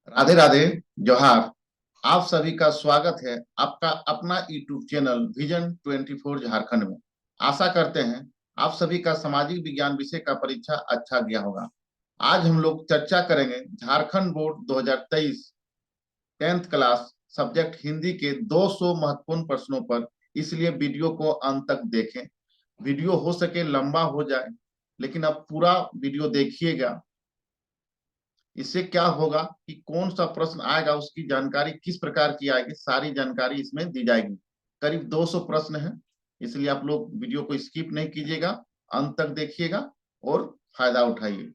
राधे राधे। जोहार। आप सभी का स्वागत है आपका अपना यूट्यूब चैनल विजन 24 झारखंड में। आशा करते हैं आप सभी का सामाजिक विज्ञान विषय का परीक्षा अच्छा गया होगा। आज हम लोग चर्चा करेंगे Jharkhand board 2023 10th class subject Hindi के 200 महत्वपूर्ण प्रश्नों पर। इसलिए वीडियो को अंत तक देखें। वीडियो हो सके लंबा हो जाए, लेकिन अब पूरा वीडियो देखिएगा। इससे क्या होगा कि कौन सा प्रश्न आएगा, उसकी जानकारी किस प्रकार की आएगी, सारी जानकारी इसमें दी जाएगी। करीब 200 प्रश्न हैं, इसलिए आप लोग वीडियो को स्किप नहीं कीजिएगा, अंत तक देखिएगा और फायदा उठाइए।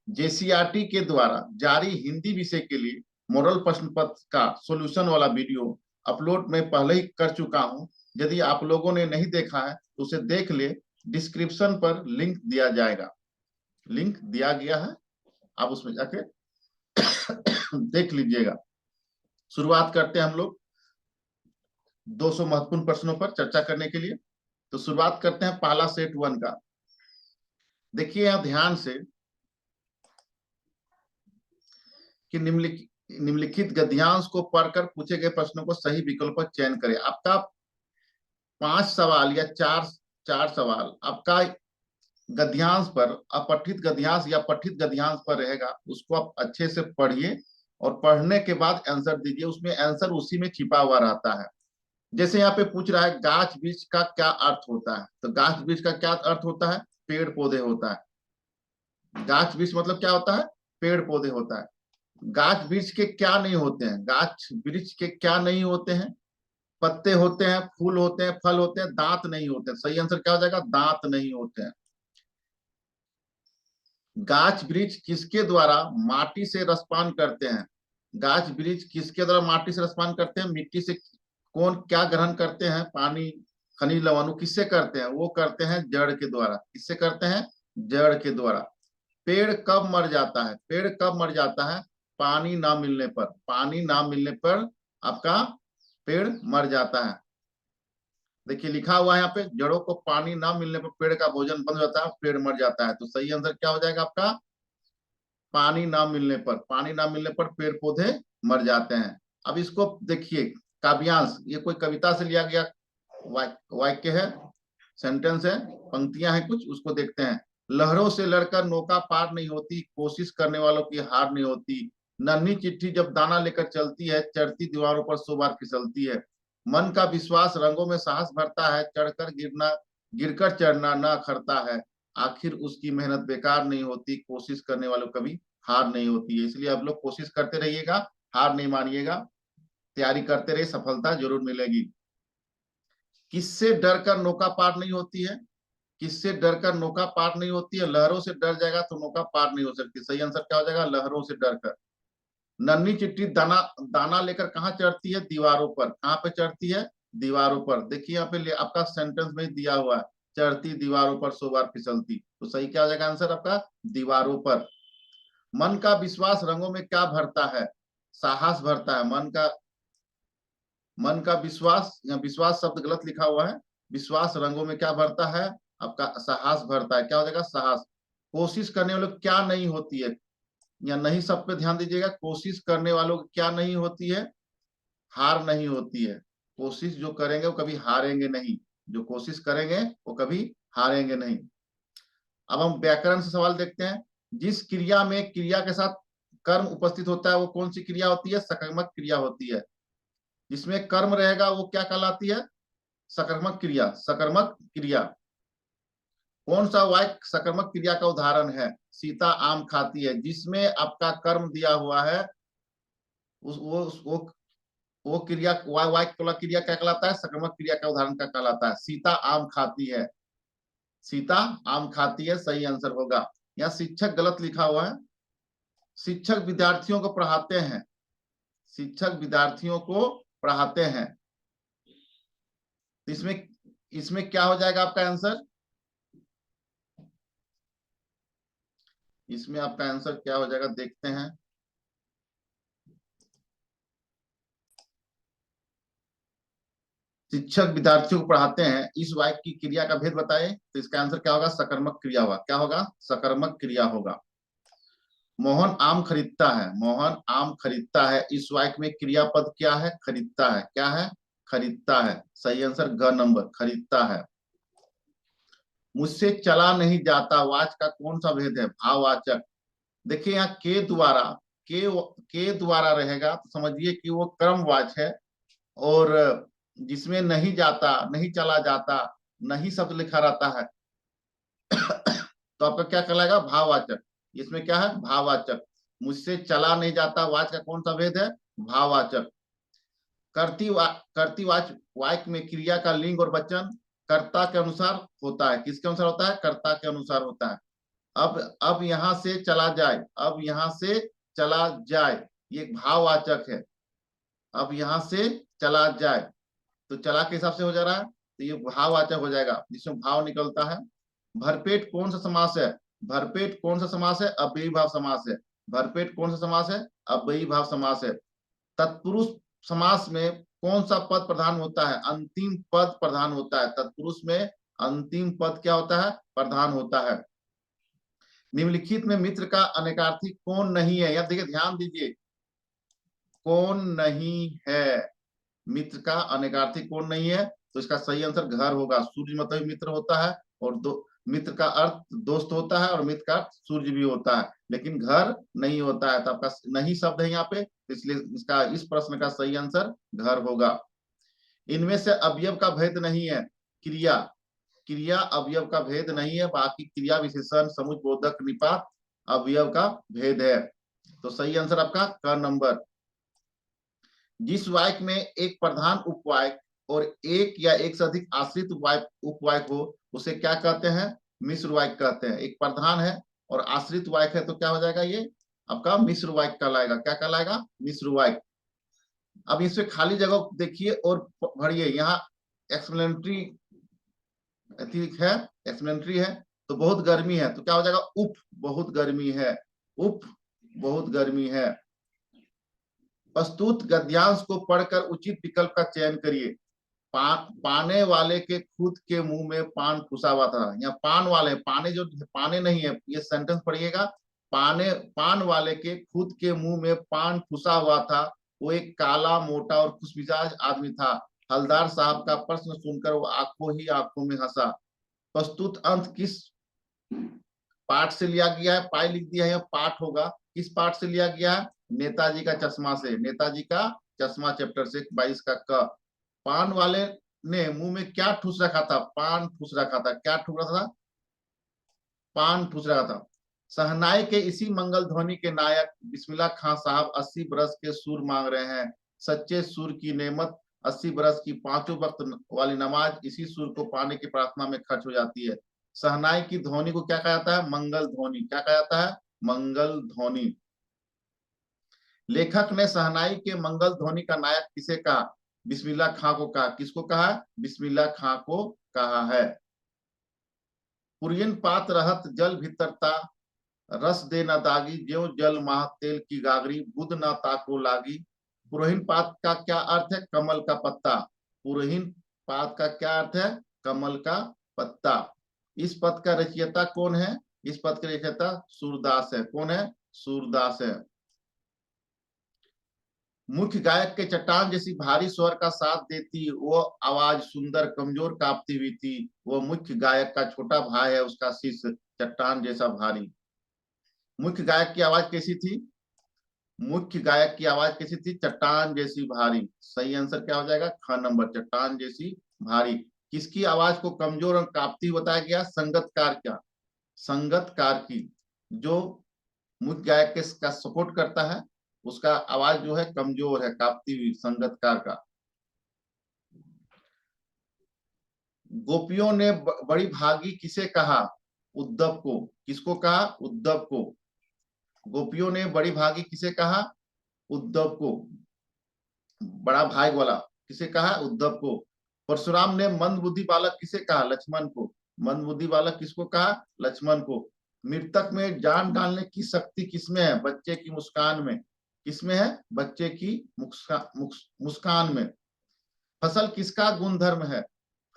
जेसीईआरटी के द्वारा जारी हिंदी विषय के लिए मॉडल प्रश्न पत्र का सॉल्यूशन वाला वीडियो अपलोड मैं पहले ही कर चुका हूं। यदि आप लोगों ने नहीं देखा है तो उसे देख ले। डिस्क्रिप्शन पर लिंक दिया जाएगा, लिंक दिया गया है, आप उसमें जाके देख लीजिएगा। शुरुआत करते हैं हम लोग 200 महत्वपूर्ण प्रश्नों पर चर्चा करने के लिए। तो शुरुआत करते हैं पहला सेट 1 का। देखिए यहां ध्यान से कि निम्नलिखित गद्यांश को पढ़कर पूछे गए प्रश्नों को सही विकल्प पर चयन करें। आपका 5 सवाल या चार चार सवाल आपका गद्यांश पर, अपठित गद्यांश या पठित गद्यांश पर रहेगा। उसको आप अच्छे से पढ़िए और पढ़ने के बाद आंसर दीजिए। उसमें आंसर उसी में छिपा हुआ रहता है। जैसे यहाँ पे पूछ रहा है गाछ वृक्ष का क्या अर्थ होता है, तो गाछ वृक्ष का क्या अर्थ होता है? पेड़ पौधे होता है। गाछ वृक्ष मतलब क्या होता है? पेड़ पौधे होता है। गाछ वृक्ष के क्या नहीं होते हैं? गाछ वृक्ष के क्या नहीं होते हैं? पत्ते होते हैं, फूल होते हैं, फल होते हैं, दांत नहीं होते हैं। सही आंसर क्या हो जाएगा? दांत नहीं होते हैं। गाछ वृक्ष किसके द्वारा माटी से रसपान करते हैं? गाछ वृक्ष किसके द्वारा माटी से रसपान करते हैं? मिट्टी से। कौन क्या ग्रहण करते हैं? पानी, खनिज लवण। किससे करते हैं? वो करते हैं जड़ के द्वारा। किससे करते हैं? जड़ के द्वारा। पेड़ कब मर जाता है? पेड़ कब मर जाता है? पानी ना मिलने पर। पानी ना मिलने पर आपका पेड़ मर जाता है। देखिए लिखा हुआ है यहाँ पे, जड़ों को पानी ना मिलने पर पेड़ का भोजन बंद हो जाता है, पेड़ मर जाता है। तो सही आंसर क्या हो जाएगा आपका? पानी ना मिलने पर। पानी ना मिलने पर पेड़ पौधे मर जाते हैं। अब इसको देखिए, काव्यांश, ये कोई कविता से लिया गया वाक्य है, सेंटेंस है, पंक्तियां हैं कुछ, उसको देखते हैं। लहरों से लड़कर नौका पार नहीं होती, कोशिश करने वालों की हार नहीं होती। नन्ही चिट्ठी जब दाना लेकर चलती है, चढ़ती दीवारों पर 100 बार फिसलती है। मन का विश्वास रंगों में साहस भरता है, चढ़कर गिरना, गिरकर चढ़ना न अखरता है। आखिर उसकी मेहनत बेकार नहीं होती, कोशिश करने वालों कभी हार नहीं होती है। इसलिए आप लोग कोशिश करते रहिएगा, हार नहीं मानिएगा, तैयारी करते रहिए, सफलता जरूर मिलेगी। किससे डरकर नौका पार नहीं होती है? किससे डरकर नौका पार नहीं होती है? लहरों से डर जाएगा तो नौका पार नहीं हो सकती। सही आंसर क्या हो जाएगा? लहरों से डरकर। नन्ही चिट्ठी दाना दाना लेकर कहाँ चढ़ती है? दीवारों पर। कहाँ पे चढ़ती है? दीवारों पर। देखिए यहाँ पे आपका सेंटेंस में दिया हुआ है, चढ़ती दीवारों पर 100 बार फिसलती। तो सही क्या हो जाएगा आंसर आपका? दीवारों पर। मन का विश्वास रंगों में क्या भरता है? साहस भरता है। मन का विश्वास, यहाँ विश्वास शब्द गलत लिखा हुआ है। विश्वास रंगों में क्या भरता है? आपका साहस भरता है। क्या हो जाएगा? साहस। कोशिश करने वालों की क्या नहीं होती है? या नहीं, सब पे ध्यान दीजिएगा। कोशिश करने वालों की क्या नहीं होती है? हार नहीं होती है। कोशिश जो करेंगे वो कभी हारेंगे नहीं। जो कोशिश करेंगे वो कभी हारेंगे नहीं। अब हम व्याकरण से सवाल देखते हैं। जिस क्रिया में क्रिया के साथ कर्म उपस्थित होता है वो कौन सी क्रिया होती है? सकर्मक क्रिया होती है। जिसमें कर्म रहेगा वो क्या कहलाती है? सकर्मक क्रिया। सकर्मक क्रिया। कौन सा वाक्य सकर्मक क्रिया का उदाहरण है? सीता आम खाती है। जिसमें आपका कर्म दिया हुआ है उस वो क्रिया, वाक्य वाला क्रिया क्या कहलाता है? सकर्मक क्रिया का उदाहरण क्या कहलाता है? सीता आम खाती है। सीता आम खाती है सही आंसर होगा। यहाँ शिक्षक गलत लिखा हुआ है। शिक्षक विद्यार्थियों को पढ़ाते हैं। शिक्षक विद्यार्थियों को पढ़ाते हैं। इसमें इसमें क्या हो जाएगा आपका आंसर? इसमें आपका आंसर क्या हो जाएगा देखते हैं। शिक्षक विद्यार्थियों को पढ़ाते हैं, इस वाक्य की क्रिया का भेद बताएं। तो इसका आंसर क्या होगा? सकर्मक क्रिया होगा। क्या होगा? सकर्मक क्रिया होगा। मोहन आम खरीदता है, मोहन आम खरीदता है, इस वाक्य में क्रियापद क्या है? खरीदता है। क्या है? खरीदता है। सही आंसर ग नंबर, खरीदता है। मुझसे चला नहीं जाता, वाच का कौन सा भेद है? भाववाचक। देखिए यहाँ के द्वारा रहेगा तो समझिए कि वो क्रमवाच है, और जिसमें नहीं जाता, नहीं चला जाता, नहीं शब्द लिखा रहता है तो आपका क्या कहलाएगा? भाववाचक। इसमें क्या है? भाववाचक। मुझसे चला नहीं जाता, वाच का कौन सा भेद है? भाववाचक। कर्तृवाच वाक्य में क्रिया का लिंग और वचन कर्ता के अनुसार होता है। किसके अनुसार होता है? कर्ता के अनुसार होता है। अब यहां से चला जाए, अब यहां से चला जाए, ये भाववाचक है। अब यहां से चला जाए तो चला के हिसाब से हो जा रहा है, तो ये भाववाचक हो जाएगा, जिसमें भाव निकलता है। भरपेट कौन सा समास है? भरपेट कौन सा समास है? अव्ययी भाव समास है। भरपेट कौन सा समास है? अव्ययी भाव समास है। तत्पुरुष समास में कौन सा पद प्रधान होता है? अंतिम पद प्रधान होता है। तत्पुरुष में अंतिम पद क्या होता है? प्रधान होता है। निम्नलिखित में मित्र का अनेकार्थी कौन नहीं है? यह देखिए, ध्यान दीजिए, कौन नहीं है? मित्र का अनेकार्थी कौन नहीं है? तो इसका सही आंसर घर होगा। सूर्य मतलब मित्र होता है, और मित्र का अर्थ दोस्त होता है, और मित्र का अर्थ सूर्य भी होता है, लेकिन घर नहीं होता है। तो आपका नहीं शब्द है यहाँ पे, इसलिए इसका इस प्रश्न का सही आंसर घर होगा। इनमें से अवयव का भेद नहीं है। क्रिया, क्रिया अवयव का भेद नहीं है, बाकी क्रिया विशेषण समुच बोधक निपात अवयव का भेद है। तो सही आंसर आपका क नंबर। जिस वाक्य में एक प्रधान उपवाक्य और एक या एक से अधिक आश्रित उपवाक्य हो, उसे क्या कहते हैं? मिश्र वाक्य कहते हैं। एक प्रधान है और आश्रित वाक्य है, तो क्या हो जाएगा? ये आपका मिश्र वाक्य कहलाएगा। क्या कहलाएगा? मिश्र वाक्य। अब इसमें खाली जगह देखिए और भरिए। यहाँ एक्सप्लेनेटरी है, एक्सप्लेनेटरी है, तो बहुत गर्मी है, तो क्या हो जाएगा? उप बहुत गर्मी है, उप बहुत गर्मी है। प्रस्तुत गद्यांश को पढ़कर उचित विकल्प का चयन करिए। पाने वाले के खुद के मुंह में पान फुसा हुआ था। यहाँ पान वाले, पाने जो पाने नहीं है, ये सेंटेंस पढ़िएगा। पान वाले के खुद के मुंह में पान फुसा हुआ था। वो एक काला, मोटा और खुशमिजाज आदमी था। हलदार साहब का प्रश्न सुनकर वो आंखों ही आंखों में हंसा। प्रस्तुत अंत किस पाठ से लिया गया है? पाई लिख दिया है, पाठ होगा। किस पाठ से लिया गया है? नेताजी का चश्मा से। नेताजी का चश्मा चैप्टर से 22 का क। पान वाले ने मुंह में क्या ठूस रखा था? पान ठूस रखा था। क्या ठूस रखा था? पान ठूस रखा था। शहनाई के इसी मंगल ध्वनि के नायक बिस्मिल्लाह खां साहब 80 बरस के सुर मांग रहे हैं। सच्चे सुर की नेमत 80 बरस की पांचों वक्त वाली नमाज इसी सुर को पाने की प्रार्थना में खर्च हो जाती है। शहनाई की ध्वनि को क्या कहा जाता है? मंगल ध्वनि। क्या कहा जाता है? मंगल ध्वनि। लेखक ने शहनाई के मंगल ध्वनि का नायक किसे कहा? बिस्मिल्लाह खां को कहा। किसको कहा? बिस्मिल्लाह खां को कहा है। पुरियन पात रहत जल भीतरता रस दे न दागी, ज्यो जल माह तेल की गागरी बुध न ताको लागी। पुरोहिन पात का क्या अर्थ है? कमल का पत्ता। पुरोहिन पात का क्या अर्थ है? कमल का पत्ता। इस पद का रचयिता कौन है? इस पद का रचयिता सूरदास है। कौन है? सूरदास है। मुख्य गायक के चट्टान जैसी भारी स्वर का साथ देती वो आवाज सुंदर कमजोर कांपती हुई थी। वो मुख्य गायक का छोटा भाई है, उसका शिष्य चट्टान जैसा भारी। मुख्य गायक की आवाज कैसी थी? मुख्य गायक की आवाज कैसी थी? चट्टान जैसी भारी। सही आंसर क्या हो जाएगा? ख नंबर, चट्टान जैसी भारी। किसकी आवाज को कमजोर और कांपती बताया गया? संगतकार का। संगतकार की, जो मुख्य गायक के का सपोर्ट करता है, उसका आवाज जो है कमजोर है, कांपती हुई, संगतकार का। गोपियों ने बड़ी भागी किसे कहा? उद्धव को। किसको कहा? उद्धव को। गोपियों ने बड़ी भागी किसे कहा? उद्धव को। बड़ा भाई वाला किसे कहा? उद्धव को। परशुराम ने मंदबुद्धि बालक किसे कहा? लक्ष्मण को। मंदबुद्धि बालक किसको कहा? लक्ष्मण को। मृतक में जान डालने की शक्ति किसमें है? बच्चे की मुस्कान में। किसमें है? बच्चे की मुस्कान में। फसल किसका गुणधर्म है?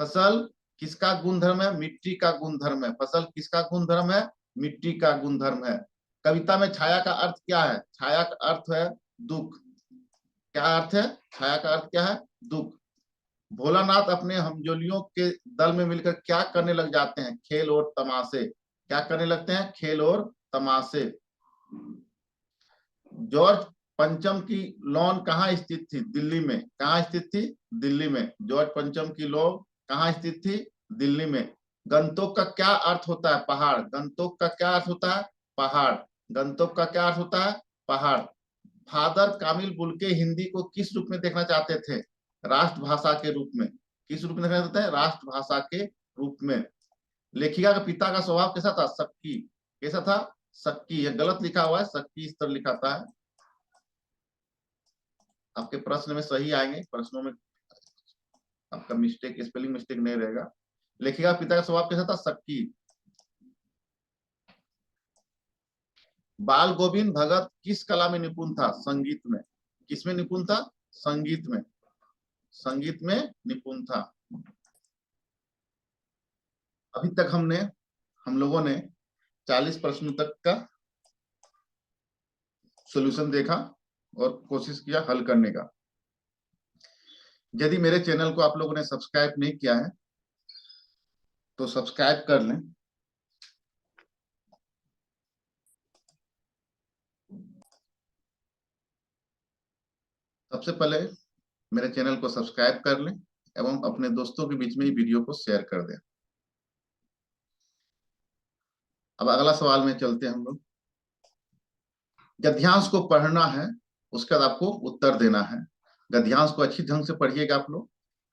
फसल किसका गुणधर्म है? मिट्टी का गुणधर्म है। फसल किसका गुणधर्म है? मिट्टी का गुणधर्म है। कविता में छाया का अर्थ क्या है? छाया का अर्थ है दुख। क्या अर्थ है? छाया का अर्थ क्या है? दुख। भोलानाथ अपने हमजोलियों के दल में मिलकर क्या करने लग जाते हैं? खेल और तमाशे। क्या करने लगते हैं? खेल और तमाशे। जॉर्ज पंचम की लॉन कहाँ स्थित थी? दिल्ली में। कहाँ स्थित थी? दिल्ली में। जॉर्ज पंचम की लॉन कहाँ स्थित थी? दिल्ली में। गंतोक का क्या अर्थ होता है? पहाड़। गंतोक का क्या अर्थ होता है? पहाड़। गंतोक का क्या अर्थ होता है? पहाड़। फादर कामिल बुल्के हिंदी को किस रूप में देखना चाहते थे? राष्ट्रभाषा के रूप में। किस रूप में देखना चाहते हैं? राष्ट्रभाषा के रूप में। लेखिका का पिता का स्वभाव कैसा था? सक्की। कैसा था? सक्की। यह गलत लिखा हुआ है, सक्की इस तरह लिखा था। आपके प्रश्न में सही आएंगे, प्रश्नों में आपका मिस्टेक, स्पेलिंग मिस्टेक नहीं रहेगा। लेखिका पिता का स्वभाव कैसा था? सक्की। बाल गोविंद भगत किस कला में निपुण था? संगीत में। किसमें निपुण था? संगीत में। संगीत में निपुण था। अभी तक हम लोगों ने 40 प्रश्नों तक का सॉल्यूशन देखा और कोशिश किया हल करने का। यदि मेरे चैनल को आप लोगों ने सब्सक्राइब नहीं किया है तो सब्सक्राइब कर लें। सबसे पहले मेरे चैनल को सब्सक्राइब कर लें एवं अपने दोस्तों के बीच में ये वीडियो को शेयर कर दें। अब अगला सवाल में चलते हैं हम लोग। गद्यांश को पढ़ना है, उसके बाद आपको उत्तर देना है। गद्यांश को अच्छी ढंग से पढ़िएगा आप लोग।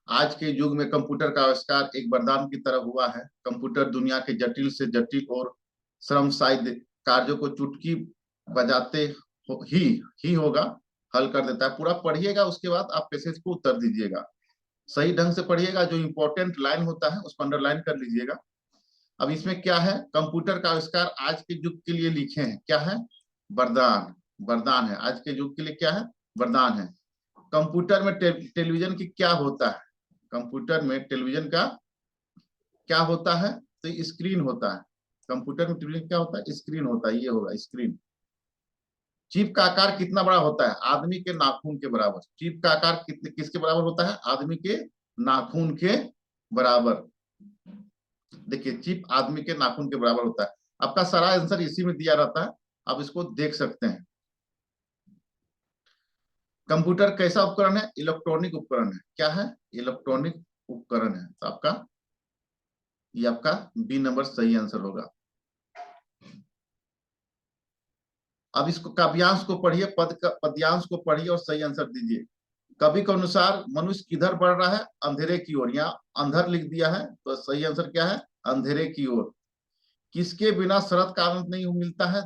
आज के युग में कंप्यूटर का आविष्कार एक वरदान की तरह हुआ है। कंप्यूटर दुनिया के जटिल से जटिल और श्रमसाध्य कार्यों को चुटकी बजाते ही होगा हल कर देता है। पूरा पढ़िएगा, उसके बाद आप पैसेज को उत्तर दीजिएगा। सही ढंग से पढ़िएगा, जो इंपॉर्टेंट लाइन होता है उसको अंडरलाइन कर लीजिएगा। अब इसमें क्या है? कंप्यूटर का आविष्कार आज के युग के लिए लिखे हैं। क्या है? वरदान। वरदान है। आज के युग के लिए क्या है? वरदान है। कंप्यूटर में टेलीविजन की क्या होता है? कंप्यूटर में टेलीविजन का क्या होता है? तो स्क्रीन होता है। कंप्यूटर में टेलीविजन क्या होता है? स्क्रीन होता है। ये होगा स्क्रीन। चिप का आकार कितना बड़ा होता है? आदमी के नाखून के बराबर। चिप का आकार किसके बराबर होता है? आदमी के नाखून के बराबर। देखिए, चिप आदमी के नाखून के बराबर होता है। आपका सारा आंसर इसी में दिया रहता है, आप इसको देख सकते हैं। कंप्यूटर कैसा उपकरण है? इलेक्ट्रॉनिक उपकरण है। क्या है? इलेक्ट्रॉनिक उपकरण है। तो ये आपका बी नंबर सही आंसर होगा। अब इसको काव्यांश को पढ़िए, पद्यांश को पढ़िए और सही आंसर दीजिए। कवि के अनुसार मनुष्य किधर बढ़ रहा है? अंधेरे की ओर। यहाँ अंधर लिख दिया है, तो सही आंसर क्या है? अंधेरे की ओर। किसके बिना शरद का आनंद नहीं मिलता है?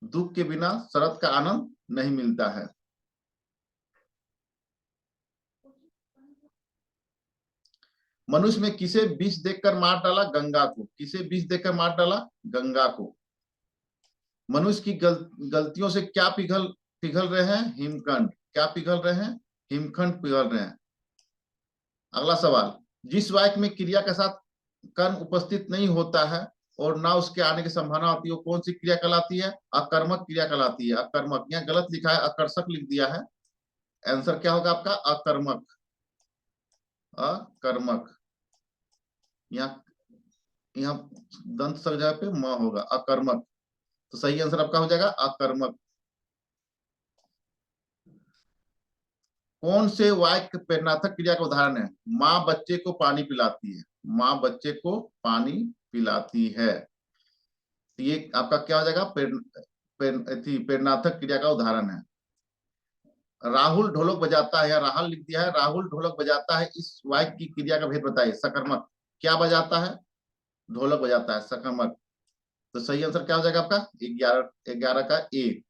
दुख के बिना शरद का आनंद नहीं मिलता है। मनुष्य में किसे विष देकर मार डाला? गंगा को। किसे विष देकर मार डाला? गंगा को। मनुष्य की गलतियों से क्या पिघल पिघल रहे हैं? हिमखंड। क्या पिघल रहे हैं? हिमखंड पिघल रहे हैं। अगला सवाल। जिस वाक्य में क्रिया के साथ कर्म उपस्थित नहीं होता है और ना उसके आने की संभावना होती है, वो कौन सी क्रिया कहलाती है? अकर्मक क्रिया कहलाती है। अकर्मक। यहाँ गलत लिखा है, आकर्षक लिख दिया है। आंसर क्या होगा आपका? अकर्मक। अकर्मक। यहाँ यहाँ दंत सक जगह पे म होगा, अकर्मक। तो सही आंसर आपका हो जाएगा अकर्मक। कौन से वाक्य प्रेरणात्मक क्रिया का उदाहरण है? माँ बच्चे को पानी पिलाती है। माँ बच्चे को पानी पिलाती है। तो ये आपका क्या हो जाएगा? प्रेरणात्मक क्रिया का उदाहरण है। राहुल ढोलक बजाता है, या राहुल लिख दिया है, राहुल ढोलक बजाता है, इस वाक्य की क्रिया का भेद बताइए। सकर्मक। क्या बजाता है? ढोलक बजाता है। सकर्मक। तो सही आंसर क्या हो जाएगा आपका? 11 का ए।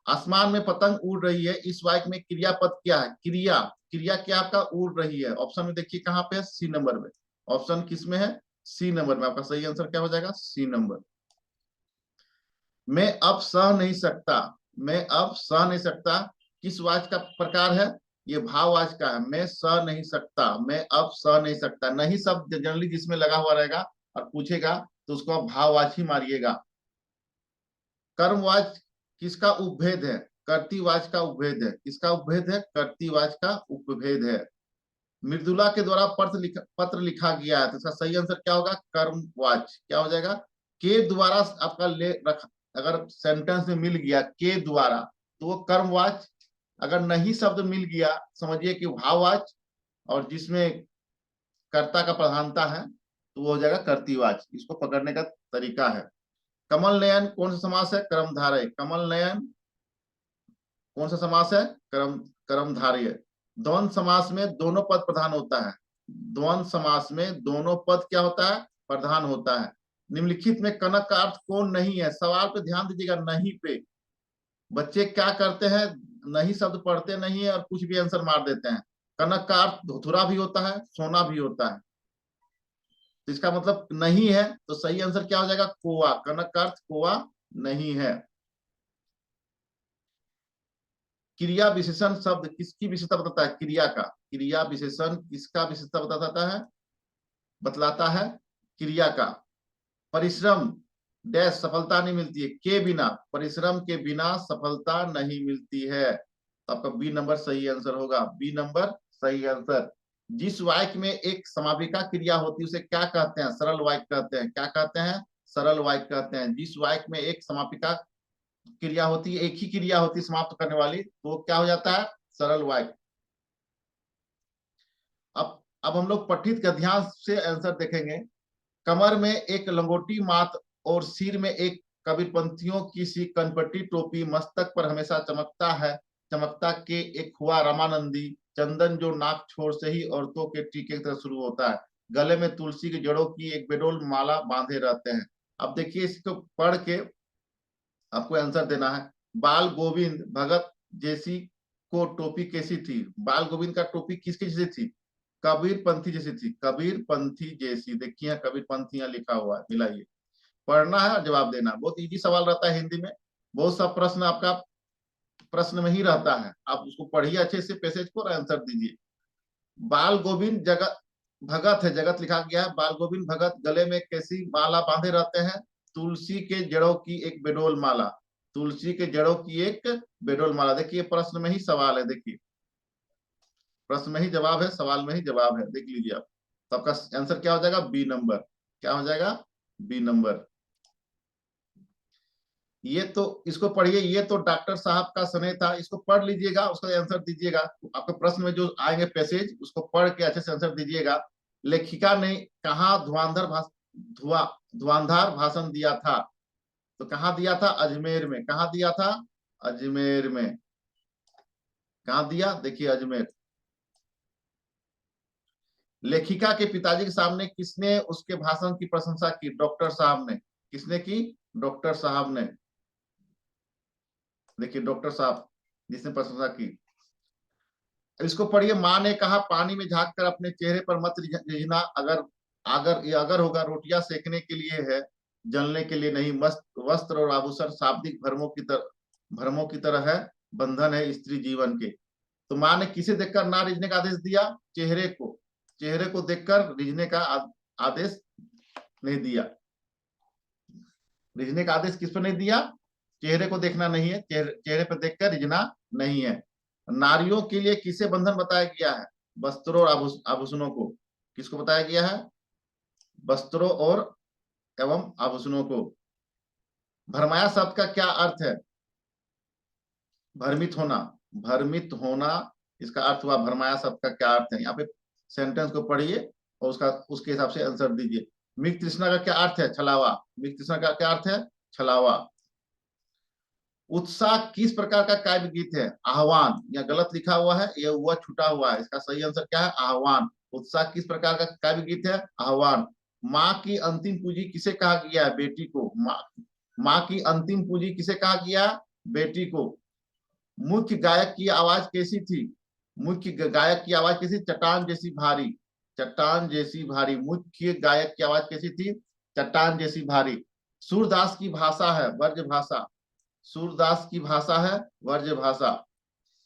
आसमान में पतंग उड़ रही है, इस वाक्य में क्रियापद क्या है? क्रिया। क्रिया क्या आपका? उड़ रही है। ऑप्शन में देखिए कहां पे है? सी नंबर में। ऑप्शन किस में है? सी नंबर में। आपका सही आंसर क्या हो जाएगा? C number. मैं अब सह नहीं सकता। मैं अब सह नहीं सकता किस वाक्य का प्रकार है? ये भाववाचक का है। मैं सह नहीं सकता। मैं अब सह नहीं सकता। नहीं शब्द जनरली जिसमें लगा हुआ रहेगा और पूछेगा तो उसको आप भाववाची मारिएगा। कर्मवाच किसका उपभेद है? कर्तृवाच का उपभेद है। किसका उपभेद है? कर्तृवाच का उपभेद है। मृदुला के द्वारा पत्र लिखा गया है, तो इसका सही आंसर क्या होगा? कर्मवाच। क्या हो जाएगा? के द्वारा आपका ले रखा, अगर सेंटेंस में मिल गया के द्वारा तो वो कर्मवाच। अगर नहीं शब्द मिल गया, समझिए कि भाववाच, और जिसमें कर्ता का प्रधानता है, तो वो हो जाएगा कर्तृवाच। इसको पकड़ने का तरीका है। कमल नयन कौन सा समास है? कर्मधारय। कमल नयन कौन सा समास है? कर्मधारय। द्वंद्व समास में दोनों पद प्रधान होता है। द्वंद्व समास में दोनों पद क्या होता है? प्रधान होता है। निम्नलिखित में कनक का अर्थ कौन नहीं है? सवाल पे ध्यान दीजिएगा, नहीं पे। बच्चे क्या करते हैं? नहीं शब्द पढ़ते नहीं है और कुछ भी आंसर मार देते हैं। कनक का अर्थ धुतरा भी होता है, सोना भी होता है। तो इसका मतलब नहीं है, तो सही आंसर क्या हो जाएगा? कोआ। कनक का अर्थ कोआ नहीं है। क्रिया विशेषण शब्द किसकी विशेषता बताता है? क्रिया का। क्रिया विशेषण किसका विशेषता बताता है? बतलाता है क्रिया का। परिश्रम डैश सफलता नहीं मिलती है, के बिना। परिश्रम के बिना सफलता नहीं मिलती है। तो आपका बी नंबर सही आंसर होगा। बी नंबर सही आंसर। जिस वाक्य में एक समापिका क्रिया होती है उसे क्या कहते हैं? सरल वाक्य कहते हैं। क्या कहते हैं? सरल वाक्य कहते हैं। जिस वाक्य में एक समापिका क्रिया होती है, एक ही क्रिया होती है समाप्त करने वाली, तो क्या हो जाता है? सरल वाक्य। अब हम लोग पठित का ध्यान से आंसर देखेंगे। कमर में एक लंगोटी मात और सिर में एक कबीरपंथियों की सी कनपट्टी टोपी, मस्तक पर हमेशा चमकता है, चमकता के एक हुआ रामानंदी, चंदन जो नाक छोर से ही औरतों के टीके की तरह शुरू होता है, गले में तुलसी की जड़ों की एक बेडोल माला बांधे रहते हैं। अब देखिए, इसको पढ़ के आपको आंसर देना है। बाल गोविंद भगत जैसी को टोपी कैसी थी? बाल गोविंद का टोपी किसकी जैसी थी? कबीर पंथी जैसी थी। कबीर पंथी जैसी। देखिए कबीर पंथी यहाँ लिखा हुआ है, मिलाइए। पढ़ना है और जवाब देना। बहुत इजी सवाल रहता है हिंदी में। बहुत सा प्रश्न आपका प्रश्न में ही रहता है, आप उसको पढ़िए अच्छे से, पैसेज को, और आंसर दीजिए। बाल गोविंद जगत भगत है, जगत लिखा गया है। बाल गोविंद भगत गले में कैसी माला बांधे रहते हैं? तुलसी के जड़ों की एक बेडोल माला। तुलसी के जड़ों की एक बेडोल माला। देखिए प्रश्न में ही सवाल है। देखिए प्रश्न में ही जवाब है, सवाल में ही जवाब है। देख लीजिए आप। तो आपका आंसर क्या हो जाएगा? B number. क्या हो जाएगा? B number. ये तो इसको पढ़िए। ये तो डॉक्टर साहब का स्नेह था। इसको पढ़ लीजिएगा, उसका आंसर दीजिएगा। आपके प्रश्न में जो आएंगे पैसेज, उसको पढ़ के अच्छे से आंसर दीजिएगा। लेखिका ने कहा धुआंधार भाषण दिया था? तो कहाँ दिया था? अजमेर में। कहाँ दिया था? अजमेर में। कहाँ दिया? देखिए अजमेर। लेखिका के पिताजी के सामने किसने उसके भाषण की प्रशंसा की? डॉक्टर साहब ने। किसने की? डॉक्टर साहब ने। देखिए डॉक्टर साहब जिसने प्रशंसा की। इसको पढ़िए। माँ ने कहा पानी में झांक कर अपने चेहरे पर मत रिझना, अगर अगर ये अगर होगा रोटियां सेकने के लिए है, जलने के लिए नहीं। मस्त वस्त्र और आभूषण शाब्दिक भ्रमों की तरह है, बंधन है स्त्री जीवन के। तो माँ ने किसे देखकर ना रिझने का आदेश दिया? चेहरे को। चेहरे को देखकर रिझने का आदेश नहीं दिया। रिझने का आदेश किस पर नहीं दिया? चेहरे को देखना नहीं है, चेहरे पर देखकर रिझना नहीं है। नारियों के लिए किसे बंधन बताया गया है? वस्त्रों और आभूषणों को। किसको बताया गया है? वस्त्रों और एवं आभूषणों को। भरमाया शब्द का क्या अर्थ है? भ्रमित होना। भ्रमित होना इसका अर्थ हुआ। भरमाया शब्द का क्या अर्थ है? यहाँ पे सेंटेंस को पढ़िए और उसके हिसाब से आंसर दीजिए। मृग तृष्णा का क्या अर्थ है? छलावा। मृग तृष्णा का क्या अर्थ है? छलावा। उत्साह किस प्रकार का काव्य गीत है? आह्वान। या गलत लिखा हुआ है, यह हुआ छुटा हुआ है। इसका सही आंसर क्या है? आह्वान। उत्साह किस प्रकार का काव्य गीत है? आह्वान। माँ की अंतिम पूंजी किसे कहा गया है? बेटी को। माँ की अंतिम पूंजी किसे कहा गया? बेटी को। मुख्य गायक की आवाज कैसी थी? मुख्य गायक की आवाज कैसी? चट्टान जैसी भारी। चट्टान जैसी भारी। मुख्य गायक की आवाज कैसी थी? चट्टान जैसी भारी। सूरदास की भाषा है वर्ज भाषा। सूरदास की भाषा है वर्ज भाषा।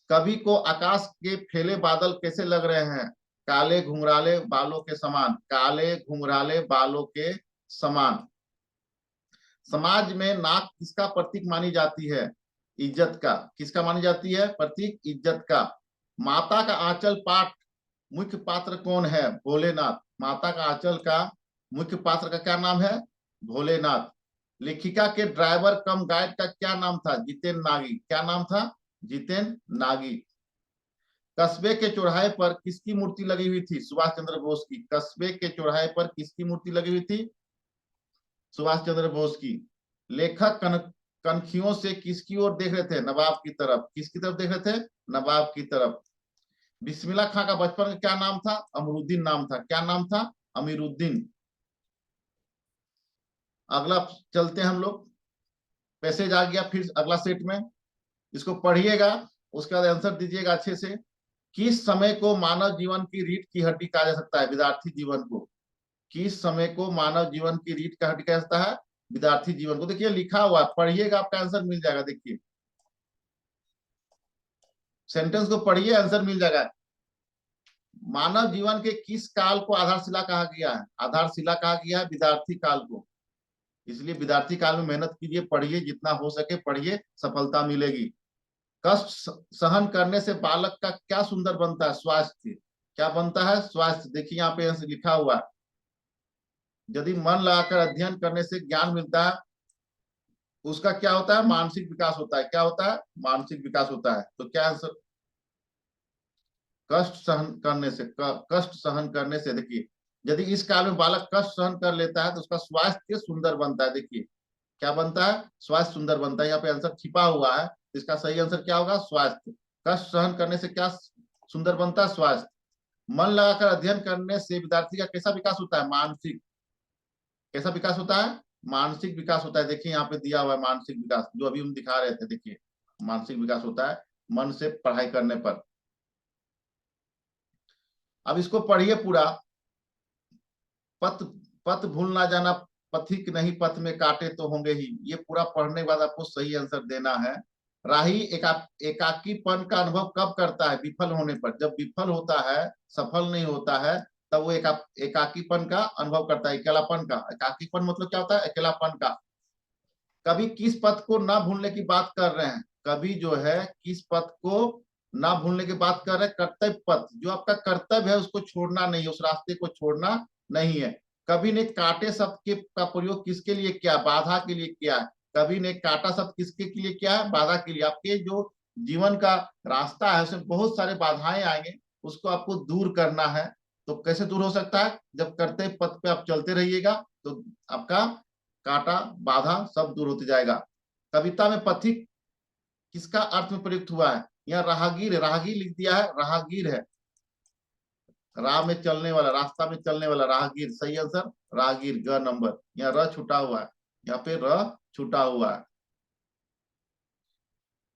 कवि को आकाश के फैले बादल कैसे लग रहे हैं? काले घुंघराले बालों के समान। काले घुंघराले बालों के समान। समाज में नाक किसका प्रतीक मानी जाती है? इज्जत का। किसका मानी जाती है प्रतीक? इज्जत का। माता का आंचल पाठ मुख्य पात्र कौन है? भोलेनाथ। माता का आंचल का मुख्य पात्र का क्या नाम है? भोलेनाथ। लेखिका के ड्राइवर कम गाइड का क्या नाम था? जितेन नागी। क्या नाम था? जितेन नागी। कस्बे के चौराहे पर किसकी मूर्ति लगी हुई थी? सुभाष चंद्र बोस की। कस्बे के चौराहे पर किसकी मूर्ति लगी हुई थी? सुभाष चंद्र बोस की। लेखक कनखियों से किसकी ओर देख रहे थे? नवाब की तरफ। किसकी तरफ देख रहे थे? नवाब की तरफ। बिस्मिल्लाह खां का बचपन का क्या नाम था? अमरुद्दीन नाम था। क्या नाम था? अमीरुद्दीन। अगला चलते हैं हम लोग। पैसेज आ गया फिर अगला सेट में, इसको पढ़िएगा, उसके बाद आंसर दीजिएगा अच्छे से। किस समय को मानव जीवन की रीढ़ की हड्डी कहा जा सकता है? विद्यार्थी जीवन को। किस समय को मानव जीवन की रीढ़ का हड्डी कहा जाता है? विद्यार्थी जीवन को। देखिए लिखा हुआ, पढ़िएगा आपका आंसर मिल जाएगा। देखिए सेंटेंस को पढ़िए, आंसर मिल जाएगा। मानव जीवन के किस काल को आधारशिला कहा गया है? आधारशिला कहा गया है विद्यार्थी काल को। इसलिए विद्यार्थी काल में मेहनत कीजिए, पढ़िए, जितना हो सके पढ़िए, सफलता मिलेगी। कष्ट सहन करने से बालक का क्या सुंदर बनता है? स्वास्थ्य। क्या बनता है? स्वास्थ्य। देखिए यहाँ पे लिखा हुआ है, यदि मन लगाकर अध्ययन करने से ज्ञान मिलता है, उसका क्या होता है? मानसिक विकास होता है। क्या होता है? मानसिक विकास होता है। तो क्या आंसर? कष्ट सहन करने से, कष्ट सहन करने से। देखिए यदि इस काल में बालक कष्ट सहन कर लेता है तो उसका स्वास्थ्य सुंदर बनता है। देखिए क्या बनता है? स्वास्थ्य सुंदर बनता है। यहाँ पे आंसर छिपा हुआ है, इसका सही आंसर क्या होगा? स्वास्थ्य। कष्ट सहन करने से क्या सुंदर बनता है? स्वास्थ्य। मन लगाकर अध्ययन करने से विद्यार्थी का कैसा विकास होता है? मानसिक। कैसा विकास होता है? मानसिक विकास होता है। देखिए यहाँ पे दिया हुआ है मानसिक विकास, जो अभी हम दिखा रहे थे। देखिए मानसिक विकास होता है मन से पढ़ाई करने पर। अब इसको पढ़िए पूरा। पथ पथ भूल ना जाना, पथिक नहीं पथ में कांटे तो होंगे ही। ये पूरा पढ़ने के बाद आपको सही आंसर देना है। राही एकाकीपन का अनुभव कब करता है? विफल होने पर। जब विफल होता है, सफल नहीं होता है, तब वो एकाकीपन का अनुभव करता है, अकेलापन का। एकाकीपन मतलब क्या होता है? अकेलापन का। कभी किस पथ को ना भूलने की बात कर रहे हैं? कभी जो है किस पथ को ना भूलने की बात कर रहे हैं? कर्तव्य पथ। जो आपका कर्तव्य है उसको छोड़ना नहीं है, उस रास्ते को छोड़ना नहीं है। कवि ने कांटे शब्द के का प्रयोग किसके लिए किया? बाधा के लिए किया है। कवि ने कांटा शब्द किसके लिए किया है? बाधा के लिए। आपके जो जीवन का रास्ता है उसमें बहुत सारे बाधाएं आएंगे, उसको आपको दूर करना है। तो कैसे दूर हो सकता है? जब कर्तव्य पथ पे आप चलते रहिएगा तो आपका कांटा बाधा सब दूर होते जाएगा। कविता में पथिक किसका अर्थ में प्रयुक्त हुआ है? यहाँ राहगीर है, राहगीर लिख दिया है, राहगीर है। राह में चलने वाला, रास्ता में चलने वाला, राहगीर। सही आंसर राहगीर, ग नंबर। यहाँ र छुटा हुआ है, यहाँ पे र छुटा हुआ है।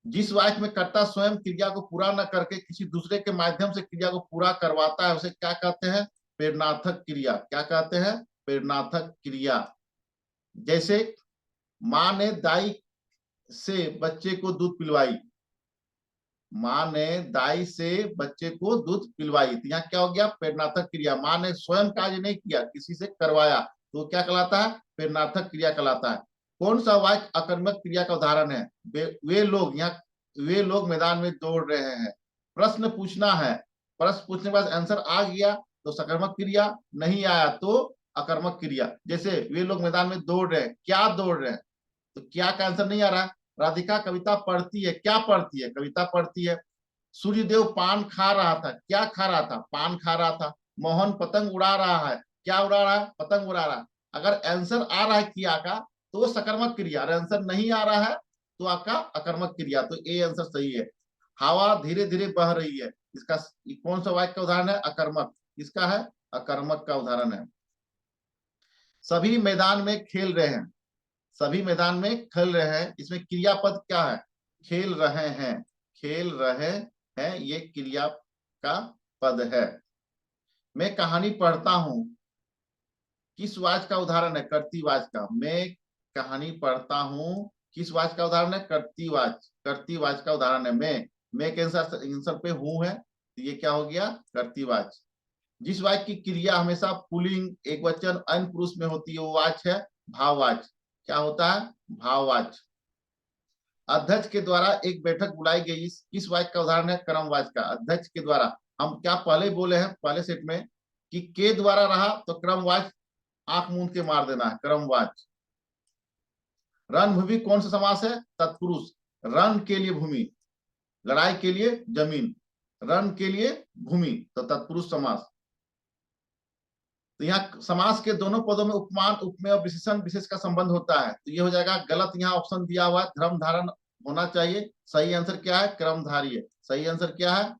जिस वाक्य में कर्ता स्वयं क्रिया को पूरा न करके किसी दूसरे के माध्यम से क्रिया को पूरा करवाता है, उसे क्या कहते हैं? प्रेरणार्थक क्रिया। क्या कहते हैं? प्रेरणार्थक क्रिया। जैसे माँ ने दाई से बच्चे को दूध पिलवाई। माँ ने दाई से बच्चे को दूध पिलवाई, तो यहाँ क्या हो गया? प्रेरणार्थक क्रिया। माँ ने स्वयं कार्य नहीं किया, किसी से करवाया, तो क्या कहलाता है? प्रेरणार्थक क्रिया कहलाता है। कौन सा वाक्य अकर्मक क्रिया का उदाहरण है? वे लोग, यहाँ वे लोग मैदान में दौड़ रहे हैं। प्रश्न पूछना है, प्रश्न पूछने के बाद आंसर आ गया तो सकर्मक क्रिया, नहीं आया तो अकर्मक क्रिया। जैसे वे लोग मैदान में दौड़ रहे हैं, क्या दौड़ रहे हैं? तो क्या का आंसर नहीं आ रहा। राधिका कविता पढ़ती है, क्या पढ़ती है? कविता पढ़ती है। सूर्यदेव पान खा रहा था, क्या खा रहा था? पान खा रहा था। मोहन पतंग उड़ा रहा है, क्या उड़ा रहा है? पतंग उड़ा रहा है। अगर आंसर आ रहा है क्रिया का तो वो सकर्मक क्रिया, अगर आंसर नहीं आ रहा है तो आपका अकर्मक क्रिया। तो ए आंसर सही है। हवा धीरे धीरे बह रही है, इसका कौन सा वाक्य का उदाहरण है? अकर्मक। इसका है अकर्मक का उदाहरण है। सभी मैदान में खेल रहे हैं, सभी मैदान में खेल रहे हैं, इसमें क्रियापद क्या है? खेल रहे हैं, खेल रहे हैं, ये क्रिया का पद है। मैं कहानी पढ़ता हूं, किस वाच का उदाहरण है? कर्तृवाच का। मैं कहानी पढ़ता हूं, किस वाच का उदाहरण है? कर्तृवाच, कर्तृवाच का उदाहरण है। मैं के आंसर पे हूं है, तो ये क्या हो गया? कर्तृवाच। जिस वाक्य की क्रिया हमेशा पुल्लिंग, एक वचन, अन्य पुरुष में होती है वो वाच है भाववाच। क्या होता है? भाववाच्य। अध्यक्ष के द्वारा एक बैठक बुलाई गई, किस वाक्य का उदाहरण है? क्रमवाच्य का। अध्यक्ष के द्वारा, हम क्या पहले बोले हैं पहले सेट में कि के द्वारा रहा तो क्रमवाच्य आंख मूंद के मार देना है, क्रमवाच्य। रणभूमि कौन सा समास है? तत्पुरुष। रण के लिए भूमि, लड़ाई के लिए जमीन, रण के लिए भूमि, तो तत्पुरुष समास। तो यहाँ समास के दोनों पदों में उपमान, उपमेय और विशेषण विशेष का संबंध होता है, तो ये हो जाएगा गलत। यहाँ ऑप्शन दिया हुआ है धर्म धारण होना चाहिए। सही आंसर क्या है? क्रमधारीय। सही आंसर क्या है?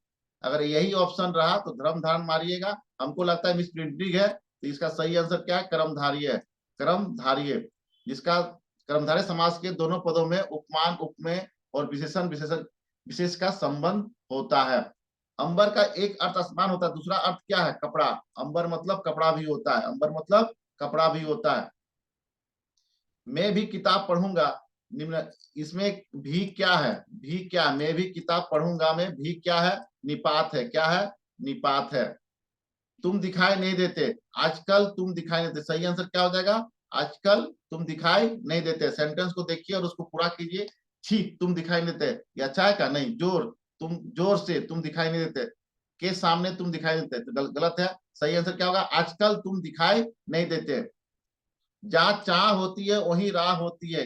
अगर यही ऑप्शन रहा तो धर्म धारण मारिएगा। हमको लगता है मिस प्रिंटिंग है, तो इसका सही आंसर क्या है? क्रमधारीय। क्रमधारीय, जिसका कर्मधारय समास के दोनों पदों में उपमान, उपमेय और विशेषण विशेषण विशेष का संबंध होता है। अंबर का एक अर्थ आसमान होता है, दूसरा अर्थ क्या है? कपड़ा। अंबर मतलब कपड़ा भी होता है, अंबर मतलब कपड़ा भी होता है। मैं भी किताब पढ़ूंगा, निम्न इसमें भी क्या है? भी क्या? मैं भी किताब पढ़ूंगा में भी क्या है? निपात है। क्या है? निपात है। तुम दिखाई नहीं देते, आजकल तुम दिखाई नहीं देते। सही आंसर क्या हो जाएगा? आजकल तुम दिखाई नहीं देते। सेंटेंस को देखिए और उसको पूरा कीजिए। ठीक, तुम दिखाई नहीं देते, ये अच्छा है क्या? नहीं। जोर, तुम जोर से तुम दिखाई नहीं देते, के सामने तुम दिखाई नहीं देते, तो गलत है। सही आंसर क्या होगा? आजकल तुम दिखाई नहीं देते। जहाँ चाह होती है वही राह होती है,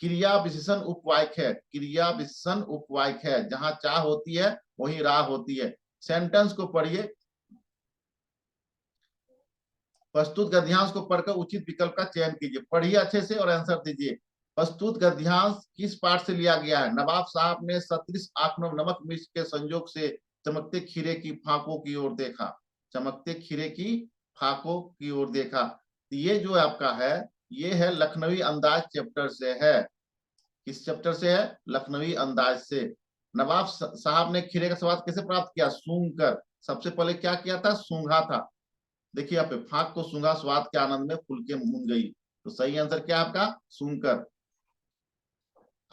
क्रिया विशेषण उपवाक्य है। क्रिया विशेषण उपवाक्य है, जहाँ चाह होती है वही राह होती है। सेंटेंस को पढ़िए, प्रस्तुत गद्यांश को पढ़कर उचित विकल्प का चयन कीजिए। पढ़िए अच्छे से और आंसर दीजिए। प्रस्तुत गद्यांश किस पाठ से लिया गया है? नवाब साहब ने सत्रिस आंखों नमक मिर्च के संयोग से चमकते खीरे की फाकों की ओर देखा। चमकते खीरे की फाकों की ओर देखा। ये जो आपका है, ये है लखनवी अंदाज चैप्टर से है। किस चैप्टर से है? लखनवी अंदाज से। नवाब साहब ने खीरे का स्वाद कैसे प्राप्त किया? सूंघ कर। सबसे पहले क्या किया था? सूंघा था। देखिए यहाँ पे, फाक को सूंघा, स्वाद के आनंद में फूल के मूंद गई। तो सही आंसर क्या है आपका? सूंघकर।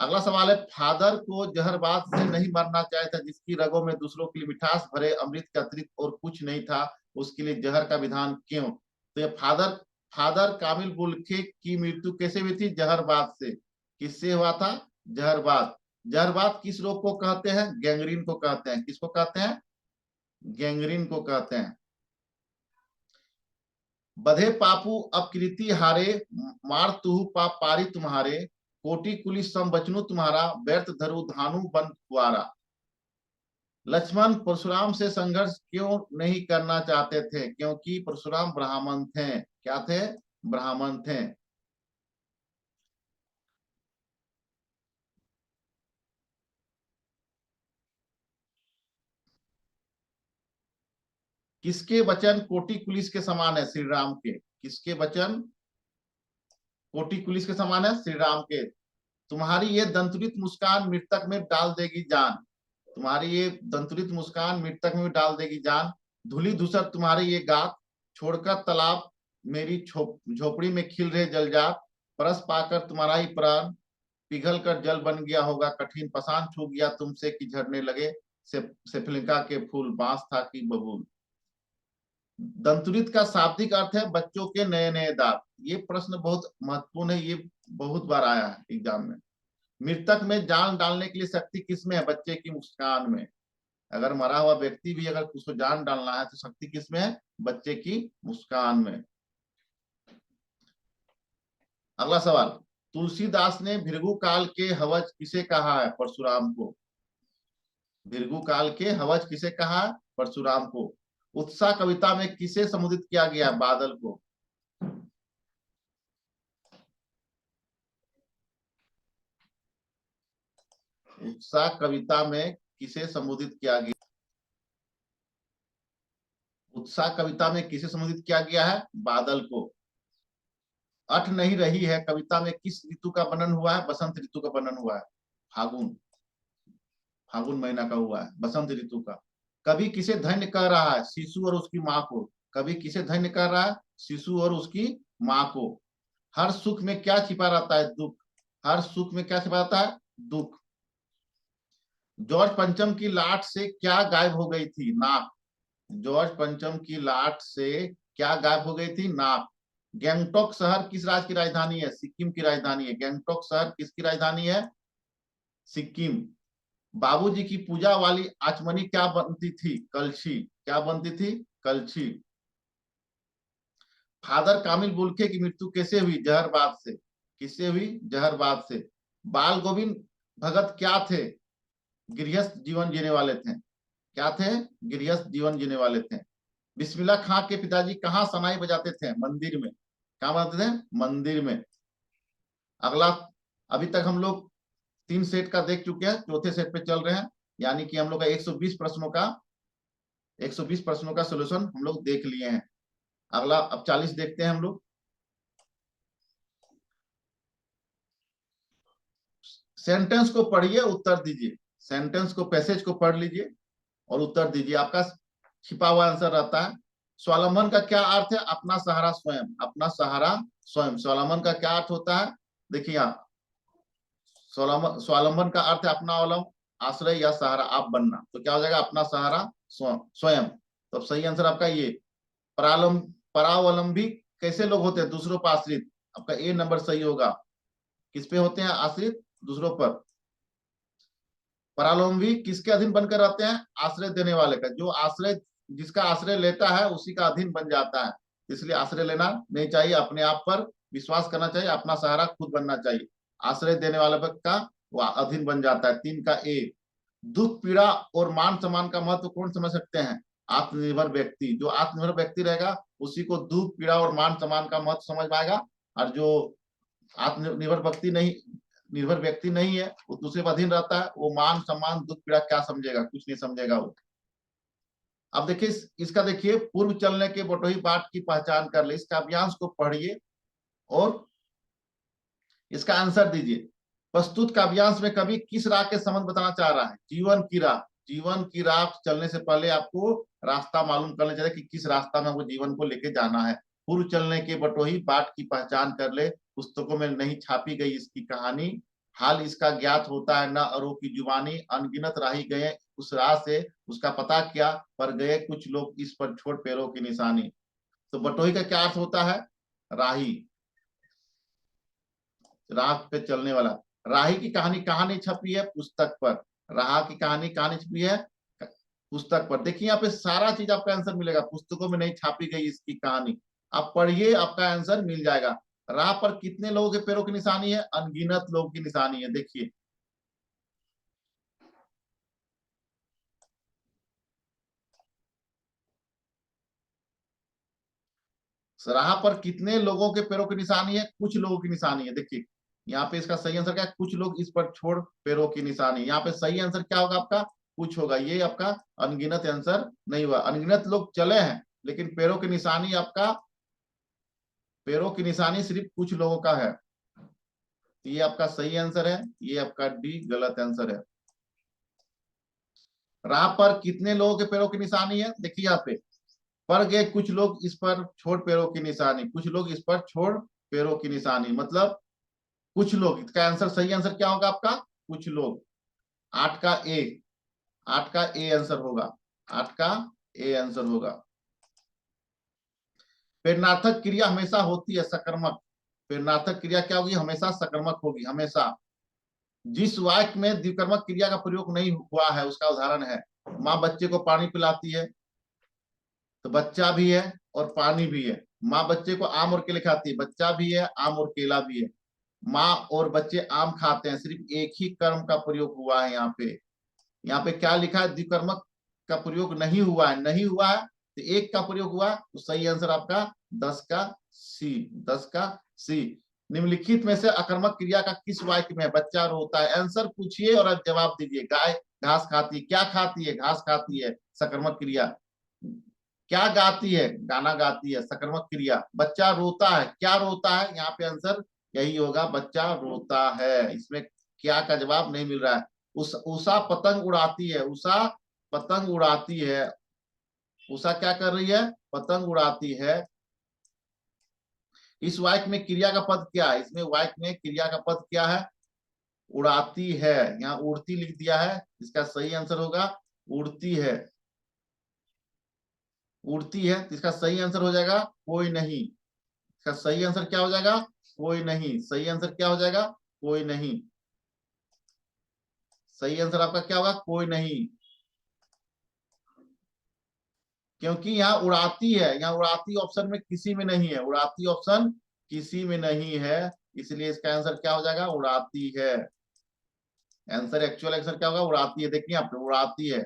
अगला सवाल है, फादर को जहरबाद से नहीं मरना चाहिए था, जिसकी रगों में दूसरों के लिए मिठास भरे अमृत के अतिरिक्त और कुछ नहीं था, उसके लिए जहर का विधान क्यों? तो ये फादर फादर कामिल बुल्खे की मृत्यु कैसे हुई थी? जहरबाद से। किससे हुआ था? जहरबाद। जहरबाद किस रोग को कहते हैं? गैंग्रीन को कहते हैं। किसको कहते हैं? गैंग्रीन को कहते हैं। बधे पापू अब कृति हारे, मार तुहु पाप पारी तुम्हारे, कोटि कुली सम बचनु तुम्हारा, व्यर्थ धरु धानु बन कुआरा। लक्ष्मण परशुराम से संघर्ष क्यों नहीं करना चाहते थे? क्योंकि परशुराम ब्राह्मण थे। क्या थे? ब्राह्मण थे। किसके वचन कोटि कुलिस के समान है? श्री राम के। किसके वचन कोटि कुलिस के समान है? श्री राम के। तुम्हारी ये दंतुरित मुस्कान मृतक में डाल देगी जान। तुम्हारी ये दंतुरित मुस्कान मृतक में डाल देगी जान। धूली धूसर तुम्हारे ये गात, छोड़कर तालाब मेरी झोपड़ी में खिल रहे जलजात। परस पाकर तुम्हारा ही प्राण पिघल कर जल बन गया होगा कठिन, पसान छू गया तुमसे कि झड़ने लगे सेफलिका के फूल, बांस था कि बबूल। दंतुरित का शाब्दिक अर्थ है बच्चों के नए नए दांत। ये प्रश्न बहुत महत्वपूर्ण है, ये बहुत बार आया है एग्जाम में। मृतक में जान डालने के लिए शक्ति किसमें है? बच्चे की मुस्कान में। अगर मरा हुआ व्यक्ति भी अगर उसको जान डालना है तो शक्ति किसमें है? बच्चे की मुस्कान में। अगला सवाल, तुलसीदास ने भृगु काल के हवज किसे कहा है? परशुराम को। भृगु काल के हवज किसे कहा है? परशुराम को। उत्साह कविता में किसे संबोधित किया गया? बादल को। उत्साह कविता में किसे संबोधित किया गया? उत्साह कविता में किसे संबोधित किया गया है? बादल को। अठ नहीं रही है कविता में किस ऋतु का वर्णन हुआ है? बसंत ऋतु का वर्णन हुआ है। फागुन, फागुन महीना का हुआ है, बसंत ऋतु का। कवि किसे धन्य कह रहा है? शिशु और उसकी माँ को। कवि किसे धन्य कह रहा है? शिशु और उसकी माँ को। हर सुख में क्या छिपा रहता है? दुख। हर सुख में क्या छिपा रहता है? दुख। जॉर्ज पंचम की लाट से क्या गायब हो गई थी? नाक। जॉर्ज पंचम की लाट से क्या गायब हो गई थी? नाक। गैंगटॉक शहर किस राज्य की राजधानी है? सिक्किम की राजधानी है। गैंगटॉक शहर किसकी राजधानी है? सिक्किम। बाबूजी की पूजा वाली आचमनी क्या बनती थी? कलछी। क्या बनती थी? कलछी। फादर कामिल बुल्खे की मृत्यु कैसे हुई? जहरबाद से। किससे हुई? जहरबाद से। बाल गोविंद भगत क्या थे? गृहस्थ जीवन जीने वाले थे। क्या थे? गृहस्थ जीवन जीने वाले थे। बिस्मिल्लाह खां के पिताजी कहाँ सनाई बजाते थे? मंदिर में। कहाँ बजाते थे? मंदिर में। अगला, अभी तक हम लोग 3 सेट का देख चुके हैं, चौथे सेट पे चल रहे हैं, यानी कि हम लोग का 120 प्रश्नों का 120 प्रश्नों का सोल्यूशन हम लोग देख लिए हैं। अगला अब 40 देखते हैं हम लोग। सेंटेंस को पढ़िए, उत्तर दीजिए। सेंटेंस को, पैसेज को पढ़ लीजिए और उत्तर दीजिए। आपका छिपा हुआ आंसर रहता है। स्वावलंबन का क्या अर्थ है? अपना सहारा स्वयं। अपना सहारा स्वयं। स्वावलंबन का क्या अर्थ होता है? देखिए यहाँ, स्वावलंबन का अर्थ है अपना अवलंब, आश्रय या सहारा, आप बनना। तो क्या हो जाएगा? अपना सहारा स्वयं। तो सही आंसर आपका ये। परावलंबी कैसे लोग होते हैं? दूसरों पर आश्रित। आपका ए नंबर सही होगा। किस पे होते हैं आश्रित? दूसरों पर। परावलंबी किसके अधीन बनकर रहते हैं? आश्रय देने वाले का। जो आश्रय, जिसका आश्रय लेता है उसी का अधीन बन जाता है। इसलिए आश्रय लेना नहीं चाहिए, अपने आप पर विश्वास करना चाहिए, अपना सहारा खुद बनना चाहिए। आश्रय देने वाले का वो अधीन बन जाता है। 3 का ए। दुख पीड़ा और मान सम्मान का महत्व कौन समझ सकते हैं? आत्मनिर्भर व्यक्ति। जो आत्मनिर्भर व्यक्ति रहेगा उसी को दुख पीड़ा और मान सम्मान का महत्व समझ पाएगा। और जो आत्मनिर्भर व्यक्ति नहीं, निर्भर व्यक्ति नहीं है, वो दूसरे पर अधीन रहता है, वो मान सम्मान दुख पीड़ा क्या समझेगा? कुछ नहीं समझेगा वो। अब देखिए इसका, देखिए, पूर्व चलने के बटोही बाट की पहचान कर ले। इस काव्यांश को पढ़िए और इसका आंसर दीजिए। प्रस्तुत काव्यांश में कवि किस राह के संबंध बताना चाह रहा है? जीवन की राह। जीवन की राह चलने से पहले आपको रास्ता मालूम करना चाहिए कि किस रास्ता में वो जीवन को लेके जाना है। पूर्व चलने के बटोही बाट की पहचान कर ले। पुस्तकों में नहीं छापी गई इसकी कहानी, हाल इसका ज्ञात होता है न अरो की जुबानी। अनगिनत राही गए उस राह से, उसका पता क्या, पर गए कुछ लोग इस पर छोड़ पैरों की निशानी। तो बटोही का क्या अर्थ होता है? राही, राह पे चलने वाला। राही की कहानी कहाँ नहीं छपी है? पुस्तक पर। राह की कहानी कहाँ नहीं छपी है? पुस्तक पर। देखिए यहाँ पे सारा चीज आपका आंसर मिलेगा। पुस्तकों में नहीं छापी गई इसकी कहानी, आप पढ़िए, आपका आंसर मिल जाएगा। राह पर कितने लोगों के पैरों की निशानी है? अनगिनत लोगों की निशानी है। देखिए, राह पर कितने लोगों के पैरों की निशानी है? कुछ लोगों की निशानी है। देखिए यहाँ पे इसका सही आंसर क्या है? कुछ लोग इस पर छोड़ पैरों की निशानी। यहाँ पे सही आंसर क्या होगा आपका? कुछ होगा। ये आपका अनगिनत आंसर नहीं हुआ। अनगिनत लोग चले हैं लेकिन पैरों की निशानी आपका, पैरों की निशानी सिर्फ कुछ लोगों का है। तो ये आपका सही आंसर है, ये आपका डी गलत आंसर है। राह पर कितने लोगों के पैरों की निशानी है? देखिए यहाँ पे, पर गए कुछ लोग इस पर छोड़ पैरों की निशानी। कुछ लोग इस पर छोड़ पैरों की निशानी मतलब कुछ लोग। इसका आंसर, सही आंसर क्या होगा आपका? कुछ लोग। 8 का ए। 8 का ए आंसर होगा। 8 का ए आंसर होगा। प्रेरणार्थक क्रिया हमेशा होती है सकर्मक। प्रेरणार्थक क्रिया क्या होगी? हमेशा सकर्मक होगी, हमेशा। जिस वाक्य में द्विकर्मक क्रिया का प्रयोग नहीं हुआ है उसका उदाहरण है। माँ बच्चे को पानी पिलाती है, तो बच्चा भी है और पानी भी है। माँ बच्चे को आम और केले खाती है, बच्चा भी है, आम और केला भी है। माँ और बच्चे आम खाते हैं, सिर्फ एक ही कर्म का प्रयोग हुआ है यहाँ पे। यहाँ पे क्या लिखा है? द्विकर्मक का प्रयोग नहीं हुआ है। नहीं हुआ है तो एक का प्रयोग हुआ, तो सही आंसर आपका 10 का सी। 10 का सी। निम्नलिखित में से अकर्मक क्रिया का किस वाक्य में बच्चा रोता है? आंसर पूछिए और अब जवाब दीजिए। गाय घास खाती है। क्या खाती है? घास खाती है, सकर्मक क्रिया। क्या गाती है? गाना गाती है, सकर्मक क्रिया। बच्चा रोता है, क्या रोता है? यहाँ पे आंसर यही होगा, बच्चा रोता है। इसमें क्या का जवाब नहीं मिल रहा है। उषा पतंग उड़ाती है। उषा पतंग उड़ाती है। उषा क्या कर रही है? पतंग उड़ाती है। इस वाक्य में क्रिया का पद क्या है? इसमें वाक्य में क्रिया का पद क्या है? उड़ाती है। यहाँ उड़ती लिख दिया है, इसका सही आंसर होगा उड़ती है। उड़ती है तो इसका सही आंसर हो जाएगा कोई नहीं। इसका सही आंसर क्या हो जाएगा? कोई नहीं। सही आंसर क्या हो जाएगा? कोई नहीं। सही आंसर आपका क्या होगा? कोई नहीं। क्योंकि यहाँ उड़ाती है, यहाँ उड़ाती ऑप्शन में किसी में नहीं है, उड़ाती ऑप्शन किसी में नहीं है, इसलिए इसका आंसर क्या हो जाएगा? उड़ाती है। आंसर, एक्चुअल आंसर क्या होगा? उड़ाती है। देखिए आप, उड़ाती है।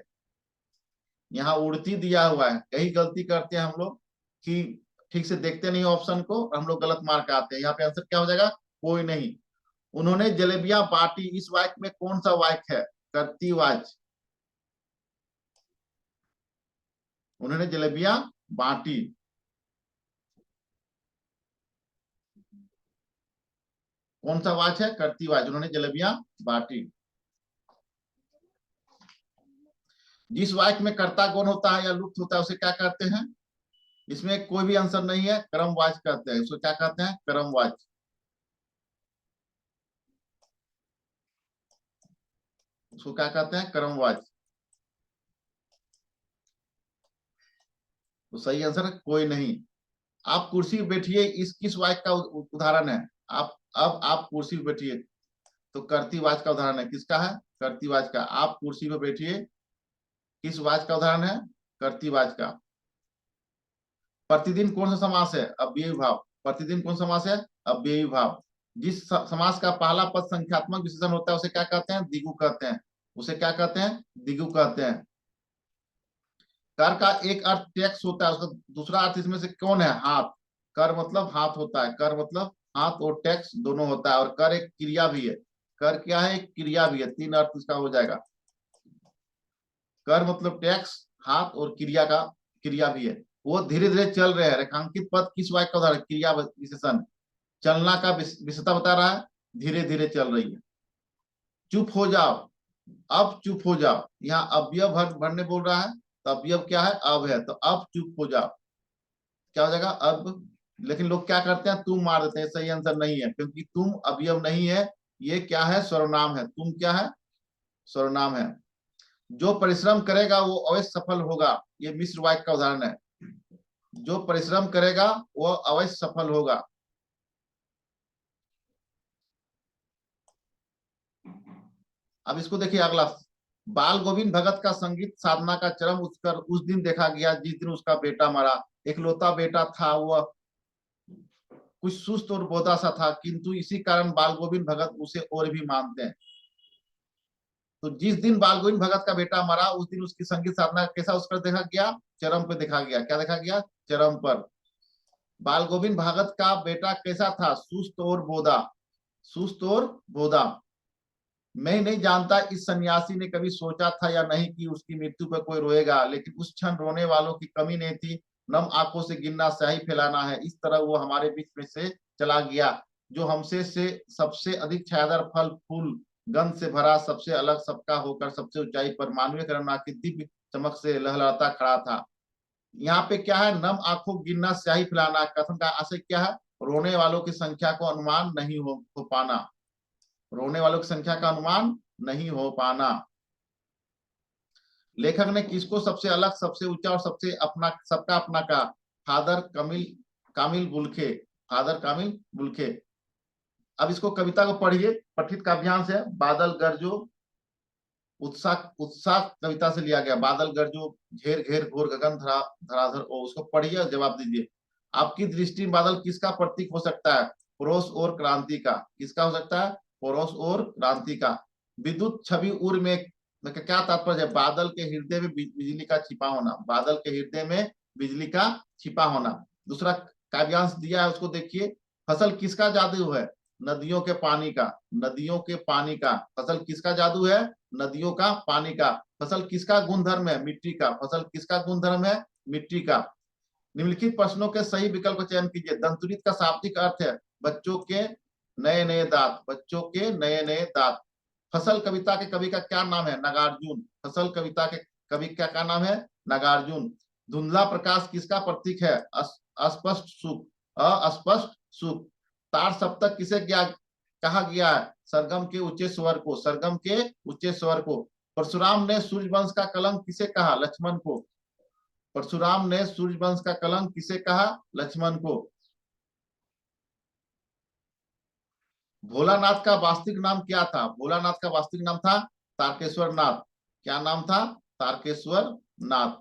यहाँ उड़ती दिया हुआ है, यही गलती करते हैं हम लोग कि ठीक से देखते नहीं ऑप्शन को, हम लोग गलत मार्क आते हैं। यहाँ पे आंसर क्या हो जाएगा? कोई नहीं। उन्होंने जलेबियां बांटी, इस वाक्य में कौन सा वाक्य है? कर्तृवाच्य। उन्होंने जलेबियां बांटी, कौन सा वाक्य है? कर्तृवाच्य। उन्होंने जलेबियां बांटी। जिस वाक्य में कर्ता गौण होता है या लुप्त होता है उसे क्या कहते हैं? इसमें कोई भी आंसर नहीं है, क्रमवाच्य कहते हैं। उसको क्या कहते हैं? क्रमवाच्य। उसको क्या कहते हैं? क्रमवाच्य। तो सही आंसर है कोई नहीं। आप कुर्सी पे बैठिए, इस किस वाक्य का उदाहरण है? आप, अब आप कुर्सी पे बैठिए, तो कर्तृवाच्य का उदाहरण है। किसका है? कर्तृवाच्य का। आप कुर्सी पे बैठिए, किस वाच्य का उदाहरण है? कर्तृवाच्य का। प्रतिदिन कौन सा समास है? अव्ययी भाव। प्रतिदिन कौन सा समास है? अव्ययी भाव। जिस समास का पहला पद संख्यात्मक विशेषण होता है उसे क्या कहते हैं? द्विगु कहते हैं। उसे क्या कहते हैं? द्विगु कहते हैं। कर का एक अर्थ टैक्स होता है, उसका दूसरा अर्थ इसमें से कौन है? हाथ। कर मतलब हाथ होता है, कर मतलब हाथ और टैक्स दोनों होता है। और कर एक क्रिया भी है। कर क्या है? एक क्रिया भी है। तीन अर्थ इसका हो जाएगा। कर मतलब टैक्स, हाथ और क्रिया का, क्रिया भी है। वो धीरे धीरे चल रहे हैं। रेखांकित पद किस वाक्य का उदाहरण? क्रिया विशेषण। चलना का विशेषता बता रहा है, धीरे धीरे चल रही है। चुप हो जाओ, अब चुप हो जाओ। यहाँ अवयव भरने बोल रहा है, तो अवयव क्या है? अब है, तो अब चुप हो जाओ। क्या हो जाएगा? अब। लेकिन लोग क्या करते हैं? तुम मार देते हैं। सही आंसर नहीं है, क्योंकि तुम अवयव नहीं है, ये क्या है? सर्वनाम है। तुम क्या है? सर्वनाम है। जो परिश्रम करेगा वो अवश्य सफल होगा, ये मिश्र वाक्य का उदाहरण है। जो परिश्रम करेगा वो अवश्य सफल होगा। अब इसको देखिए अगला। बाल गोविंद भगत का संगीत साधना का चरम उत्कर उस दिन देखा गया जिस दिन उसका बेटा मरा। इकलौता बेटा था, वह कुछ सुस्त और बोधा सा था, किंतु इसी कारण बाल गोविंद भगत उसे और भी मानते हैं। तो जिस दिन बाल गोविंद भगत का बेटा मरा उस दिन उसकी संगीत साधना कैसा उसका देखा गया? चरम पे देखा गया। क्या देखा गया? चरम पर। बाल गोविंद भगत का बेटा कैसा था? सुस्त और बोधा। सुस्त और बोधा। मैं नहीं जानता इस सन्यासी ने कभी सोचा था या नहीं कि उसकी मृत्यु पर कोई रोएगा, लेकिन उस क्षण रोने वालों की कमी नहीं थी। नम आंखों से गिनना स्याही फैलाना है, इस तरह वो हमारे बीच में से चला गया, जो हमसे से सबसे अधिक छायादार फल फूल गंध से भरा, सबसे अलग सबका होकर सबसे ऊंचाई पर मानवीय करुणा की दिव्य चमक से लहलहाता खड़ा था। यहाँ पे क्या है? नम आंखों गिनना स्याही फैलाना। कथन का आशय क्या है? रोने वालों की संख्या को अनुमान नहीं हो पाना। रोने वालों की संख्या का अनुमान नहीं हो पाना। लेखक ने किसको सबसे अलग, सबसे ऊंचा और सबसे अपना, सबका अपना कहा? फादर कामिल, कामिल बुल्खे। फादर कामिल बुल्खे। अब इसको कविता को पढ़िए, पठित काव्यांश है। बादल गरजो, उत्साह, उत्साह कविता से लिया गया। बादल गरजो, घेर घेर घोर गगन धराधर ओ। उसको पढ़िए और जवाब दीजिए। आपकी दृष्टि में बादल किसका प्रतीक हो सकता है? पड़ोस और क्रांति का। किसका हो सकता है? पड़ोस और क्रांति का। विद्युत छवि उर में क्या तात्पर्य है? बादल के हृदय में बिजली का छिपा होना। बादल के हृदय में बिजली का छिपा होना। दूसरा काव्यांश दिया है, उसको देखिए। फसल किसका जादू है? नदियों के पानी का। नदियों के पानी का। फसल किसका जादू है? नदियों का पानी का। फसल किसका गुणधर्म है? मिट्टी का। फसल किसका गुणधर्म है? मिट्टी का। निम्नलिखित प्रश्नों के सही विकल्प का चयन कीजिए। दंतुरित का शाब्दिक अर्थ है बच्चों के नए नए दांत। बच्चों के नए नए दांत। फसल कविता के कवि का क्या नाम है? नागार्जुन। फसल कविता के कवि का क्या नाम है? नागार्जुन। धुंधला प्रकाश किसका प्रतीक है? अस्पष्ट सुख। अस्पष्ट सुख। तार सप्तक किसे कहा गया है? सरगम के ऊंचे स्वर को। सरगम के ऊंचे स्वर को। परशुराम ने सूर्यवंश का कलंक किसे कहा? लक्ष्मण को। परशुराम ने सूर्यवंश का कलंक किसे कहा? लक्ष्मण को। भोलानाथ का वास्तविक नाम क्या था? भोलानाथ का वास्तविक नाम था तारकेश्वर नाथ। क्या नाम था? तारकेश्वर नाथ।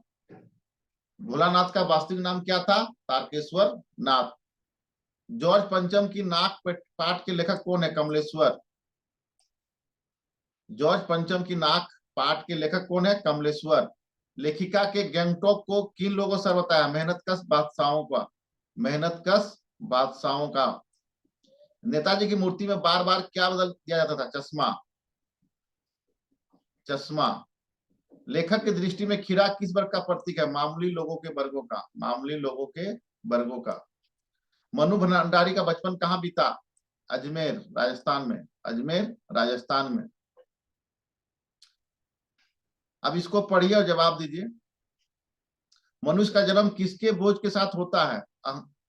भोलानाथ का वास्तविक नाम क्या था? तारकेश्वर नाथ। जॉर्ज पंचम की नाक पाठ के लेखक कौन है? कमलेश्वर। जॉर्ज पंचम की नाक पाठ के लेखक कौन है? कमलेश्वर। लेखिका के गैंगटॉक को किन लोगों से बताया? मेहनतकश बादशाहों का। मेहनतकश बादशाहों का। नेताजी की मूर्ति में बार बार क्या बदल दिया जाता था? चश्मा। चश्मा। लेखक की दृष्टि में खीरा किस वर्ग का प्रतीक है? मामूली लोगों के वर्गों का। मामूली लोगों के वर्गों का। मनु भंडारी का बचपन कहाँ बीता? अजमेर राजस्थान में। अजमेर राजस्थान में। अब इसको पढ़िए और जवाब दीजिए। मनुष्य का जन्म किसके बोझ के साथ होता है?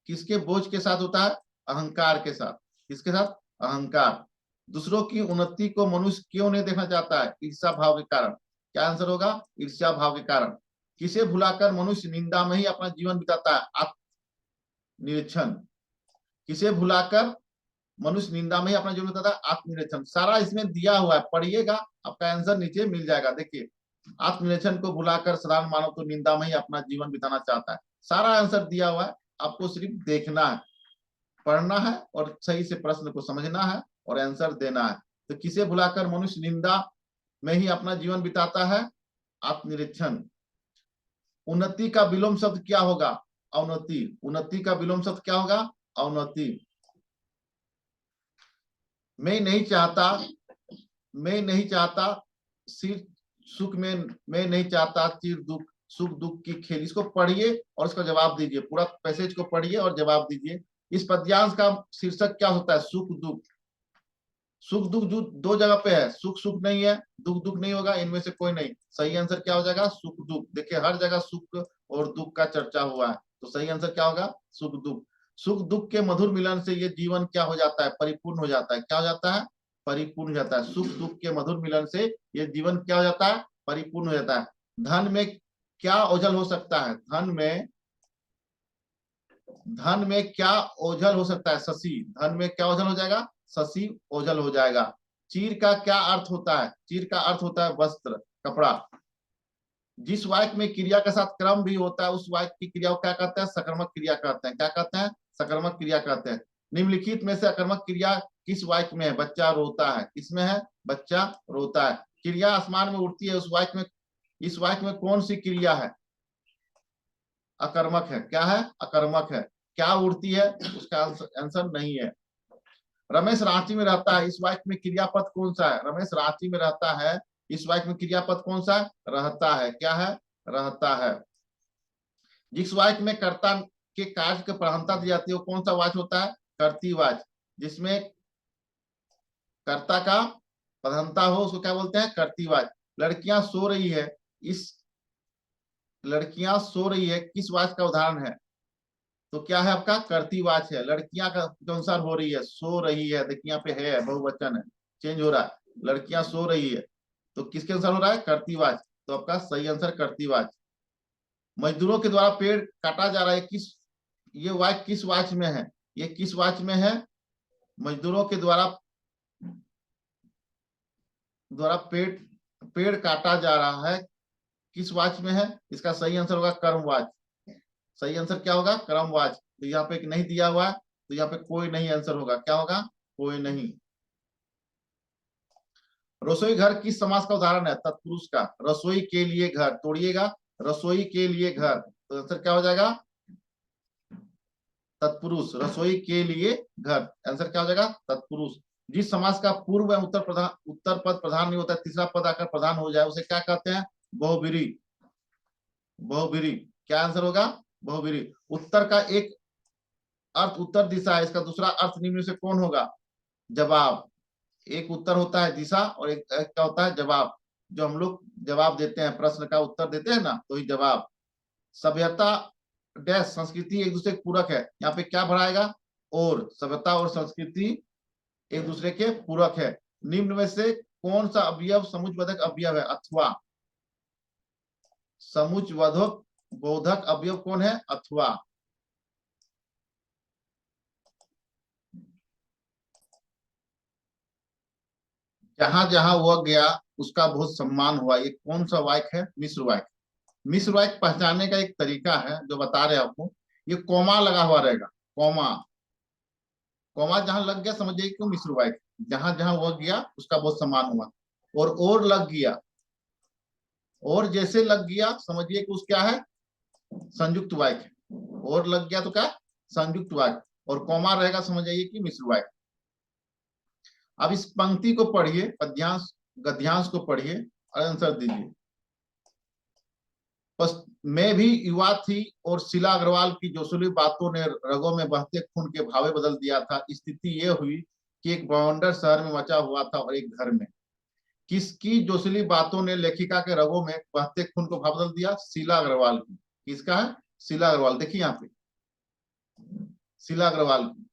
किसके बोझ के साथ होता है? अहंकार के साथ। किसके साथ? अहंकार। दूसरों की उन्नति को मनुष्य क्यों नहीं देखना चाहता है? ईर्ष्या भाव के कारण। क्या आंसर होगा? ईर्ष्या भाव के कारण। किसे भुलाकर मनुष्य निंदा में ही अपना जीवन बिताता है? आत्मनिरीक्षण। किसे भुलाकर मनुष्य निंदा में ही अपना जीवन बिताता है? आत्मनिरीक्षण। सारा इसमें दिया हुआ है, पढ़िएगा, आपका आंसर नीचे मिल जाएगा। देखिए, आत्मनिरीक्षण को भुलाकर साधारण मानव तो निंदा में ही अपना जीवन बिताना चाहता है। सारा आंसर दिया हुआ है, आपको सिर्फ देखना है, पढ़ना है और सही से प्रश्न को समझना है और आंसर देना है। तो किसे भुलाकर मनुष्य निंदा में ही अपना जीवन बिताता है? आत्मनिरीक्षण। उन्नति का विलोम शब्द क्या होगा? अवनति। उन्नति का विलोम शब्द क्या होगा? अवनति। मैं नहीं चाहता, मैं नहीं चाहता सिर सुख में, मैं नहीं चाहता चिर दुख, सुख दुख की खेल। इसको पढ़िए और इसका जवाब दीजिए। पूरा पैसेज को पढ़िए और जवाब दीजिए। इस पद्यांश का शीर्षक क्या होता है? सुख दुख। सुख दुख जो दो जगह पे है, सुख सुख नहीं है, दुख दुख नहीं होगा, इनमें से कोई नहीं। सही आंसर क्या हो जाएगा? सुख दुख। देखिए, हर जगह सुख और दुख का चर्चा हुआ है, तो सही आंसर क्या होगा? सुख दुख। सुख दुख के मधुर मिलन से ये जीवन क्या हो जाता है? परिपूर्ण हो जाता है। क्या हो जाता है? परिपूर्ण हो जाता है। सुख दुख के मधुर मिलन से ये जीवन क्या हो जाता है? परिपूर्ण हो जाता है। धन में क्या ओझल हो सकता है? धन में क्या ओझल हो सकता है? शशि। धन में क्या ओझल हो जाएगा? शशि ओझल हो जाएगा। चीर का क्या अर्थ होता है? चीर का अर्थ होता है वस्त्र, कपड़ा। जिस वाक्य में क्रिया के साथ क्रम भी होता है उस वाक्य की क्रिया को क्या कहते हैं? सकर्मक क्रिया कहते हैं। क्या कहते हैं? सकर्मक क्रिया कहते हैं। निम्नलिखित में से अकर्मक क्रिया किस वाक्य में है? बच्चा रोता है। किसमें है? बच्चा रोता है। क्रिया आसमान में उड़ती है, उस वाक्य में, इस वाक्य में कौन सी क्रिया है? अकर्मक है। क्या है? अकर्मक है। क्या उड़ती है? उसका आंसर नहीं है। रमेश रांची में रहता है, इस वाक्य में क्रियापद कौन सा है? रमेश रांची में रहता है, इस वाक्य में क्रियापद कौन सा है? रहता है। क्या है? रहता है। जिस वाक्य में कर्ता के कार्य की प्रधानता दी जाती है वो कौन सा वाच्य होता है? कर्तृवाच्य। जिसमें कर्ता का प्रधानता हो उसको क्या बोलते हैं? कर्तृवाच्य। लड़कियां सो रही है, इस लड़कियां सो रही है किस वाक्य का उदाहरण है? तो क्या है आपका? कर्तृवाच्य है। लड़कियां का अनुसार हो रही है, सो रही है। देखिए यहाँ पे है, बहुवचन है, चेंज हो रहा है। लड़कियां सो रही है तो किसके अनुसार हो रहा है? कर्तृवाच्य। तो आपका सही आंसर कर्तृवाच्य। मजदूरों के द्वारा पेड़ काटा जा रहा है, किस, ये वाक्य किस वाक्य में है? ये किस वाक्य में है? मजदूरों के द्वारा द्वारा पेड़ पेड़ काटा जा रहा है, किस वाक्य में है? इसका सही आंसर होगा कर्मवाच्य। सही आंसर क्या होगा? कर्मवाच्य। तो यहाँ पे नहीं दिया हुआ है, तो यहाँ पे कोई नहीं आंसर होगा। क्या होगा? कोई नहीं। रसोई घर किस समास का उदाहरण है? तत्पुरुष का। रसोई के लिए घर, तोड़िएगा, रसोई के लिए घर, तो आंसर क्या हो जाएगा? तत्पुरुष। रसोई के लिए घर, आंसर क्या हो जाएगा? तत्पुरुष। जिस समास का पूर्व एवं उत्तर पद प्रधान नहीं होता, तीसरा पद आकर प्रधान हो जाए, उसे क्या कहते हैं? बहुब्रीहि। बहुब्रीहि। क्या आंसर होगा? बहुब्रीहि। उत्तर का एक अर्थ उत्तर दिशा है, इसका दूसरा अर्थ निम्न में से कौन होगा? जवाब। एक उत्तर होता है दिशा और एक का होता है जवाब। जो हम लोग जवाब देते हैं, प्रश्न का उत्तर देते हैं ना, तो ही जवाब। सभ्यता डैश संस्कृति एक दूसरे के पूरक है, यहाँ पे क्या भराएगा? और। सभ्यता और संस्कृति एक दूसरे के पूरक है। निम्न में से कौन सा अवयव समुच्चयबोधक अवयव है? अथवा। समुच्चयबोधक बोधक अवयव कौन है? अथवा। जहां जहां वह गया उसका बहुत सम्मान हुआ। ये कौन सा वाक्य है? मिश्र वाक्य। मिश्र वाक्य पहचानने का एक तरीका है जो बता रहे हैं आपको। ये कॉमा लगा हुआ रहेगा, कॉमा। कॉमा जहां लग गया समझिए कि मिश्र वाक्य। जहां जहां वह गया उसका बहुत सम्मान हुआ। और लग गया, और जैसे लग गया समझिए कि उस क्या है? संयुक्त वाक्य। और लग गया तो क्या? संयुक्त वाक्य। और कॉमा रहेगा समझ जाइए कि मिश्र वाक्य। अब इस पंक्ति को पढ़िए, पद्यांश गद्यांश को पढ़िए और आंसर दीजिए। मैं भी युवा थी और शीला अग्रवाल की जोशीली बातों ने रगों में बहते खून के भावे बदल दिया था। स्थिति ये हुई कि एक बवंडर शहर में मचा हुआ था और एक घर में। किसकी जोशीली बातों ने लेखिका के रगों में बहते खून को भाव बदल दिया? शीला अग्रवाल की। किसका है? शीला अग्रवाल। देखिए यहाँ पे शीला अग्रवाल की।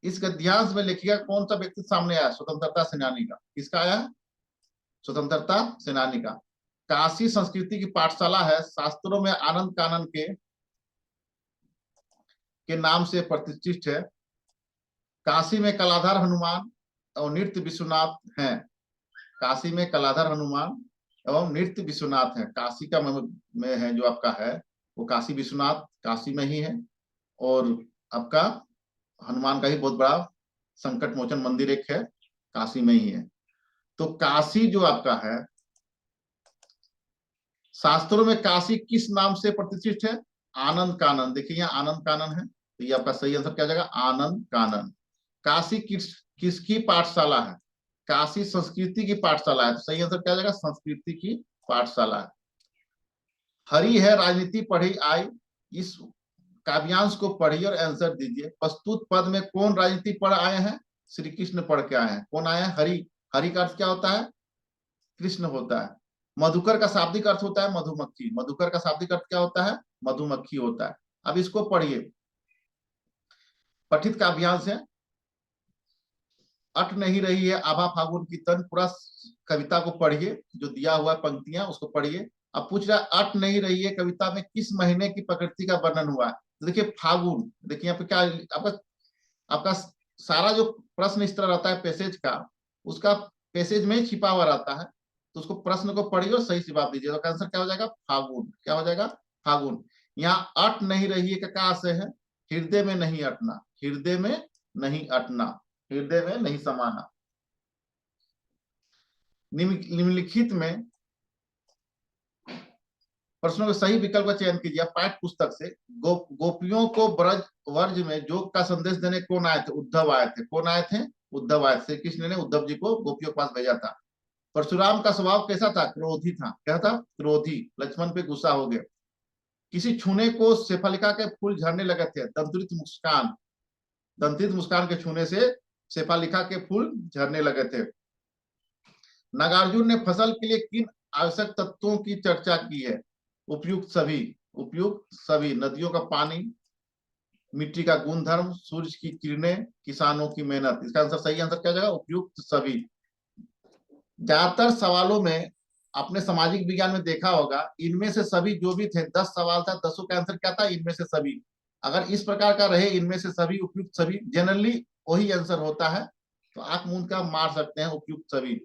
इस गद्यांश में लेखिका कौन सा व्यक्ति सामने आया? स्वतंत्रता सेनानी का। किसका आया? स्वतंत्रता सेनानी का। काशी संस्कृति की पाठशाला है, शास्त्रों में आनंद कानन के नाम से प्रतिष्ठित है। काशी में कलाधर हनुमान और नृत्य विश्वनाथ हैं। काशी में कलाधर हनुमान एवं नृत्य विश्वनाथ है। काशी का में है जो आपका है वो काशी विश्वनाथ काशी में ही है। और आपका हनुमान का ही बहुत बड़ा संकट मोचन मंदिर एक है, काशी में ही है। तो काशी जो आपका है, शास्त्रों में काशी किस नाम से प्रतिष्ठित है? आनंद कानन। देखिए यहाँ आनंद कानन है, तो ये आपका सही आंसर क्या हो जाएगा? आनंद कानन। काशी किसकी पाठशाला है? काशी संस्कृति की पाठशाला है, तो सही आंसर क्या हो जाएगा? संस्कृति की पाठशाला है। हरी है राजनीति पढ़ी आई, इस काव्यांश को पढ़िए और आंसर दीजिए। प्रस्तुत पद में कौन राजनीति पढ़ आए हैं? श्री कृष्ण पढ़ के आए हैं। कौन आए हैं? हरि। हरि का अर्थ क्या होता है? कृष्ण होता है। मधुकर का शाब्दिक अर्थ होता है मधुमक्खी। मधुकर का शाब्दिक अर्थ क्या होता है? मधुमक्खी होता है। अब इसको पढ़िए, पठित काव्यांश है। अट नहीं रही है आभा फागुन की तन। पूरा कविता को पढ़िए, जो दिया हुआ पंक्तियां उसको पढ़िए। अब पूछ रहा है अट नहीं रही है कविता में किस महीने की प्रकृति का वर्णन हुआ है? तो देखिए फागुन। देखिए यहाँ पे क्या आपका आपका सारा जो प्रश्न इस तरह रहता है पैसेज का, उसका पैसेज में ही छिपा हुआ रहता है। तो उसको प्रश्न को पढ़िए और सही जवाब दीजिए। तो आंसर क्या हो जाएगा? फागुन। क्या हो जाएगा? फागुन। यहाँ अट नहीं रही है का आशय है? हृदय में नहीं अटना। हृदय में नहीं अटना, हृदय में नहीं समाना। निम्नलिखित में प्रश्नों के सही विकल्प का चयन कीजिए। पाठ्य पुस्तक से गोपियों को ब्रज वर्ज में योग का संदेश देने कौन आए थे? उद्धव आए थे। कौन आए थे? उद्धव आए थे। श्री कृष्ण ने उद्धव जी को गोपियों के पास भेजा था। परशुराम का स्वभाव कैसा था? क्रोधी था। क्या था? क्रोधी। लक्ष्मण पे गुस्सा हो गया। किसी छूने को शेफालिका के फूल झड़ने लगे थे। दंत्रित मुस्कान। दंत्रित मुस्कान के छूने से शेफालिका के फूल झड़ने लगे थे। नागार्जुन ने फसल के लिए किन आवश्यक तत्वों की चर्चा की है? उपयुक्त सभी। उपयुक्त सभी। नदियों का पानी, मिट्टी का गुणधर्म, सूरज की किरणें, किसानों की मेहनत। इसका आंसर सही आंसर क्या जाएगा? उपयुक्त सभी। ज्यादातर सवालों में आपने सामाजिक विज्ञान में देखा होगा, इनमें से सभी जो भी थे 10 सवाल था, 10 का आंसर क्या था? इनमें से सभी। अगर इस प्रकार का रहे इनमें से सभी, उपयुक्त सभी, जनरली वही आंसर होता है। तो आंख मूंद का मार सकते हैं उपयुक्त सभी।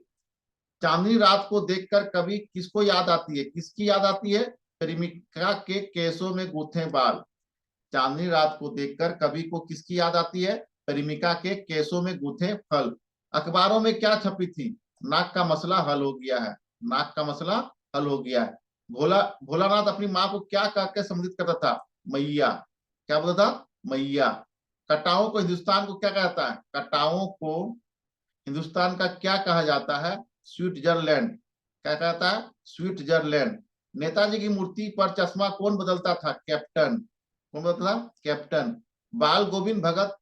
चांदनी रात को देखकर कवि किसको याद आती है? किसकी याद आती है? प्रेमिका के केसों में गूंथे बाल। चांदनी रात को देखकर कवि को किसकी याद आती है? प्रेमिका के केसों में गूंथे फल। अखबारों में क्या छपी थी? नाक का मसला हल हो गया है। नाक का मसला हल हो गया है। भोलानाथ अपनी माँ को क्या कह के संबोधित करता था? मैया। क्या बोलता था? मैया। कटाओं को हिंदुस्तान को क्या कहता है? कटाओं को हिंदुस्तान का क्या कहा जाता है? स्विट्जरलैंड। क्या कहता है? स्विट्जरलैंड। नेताजी की मूर्ति पर चश्मा कौन बदलता था? कैप्टन। कौन बदलता था? कैप्टन। बाल गोविंद भगत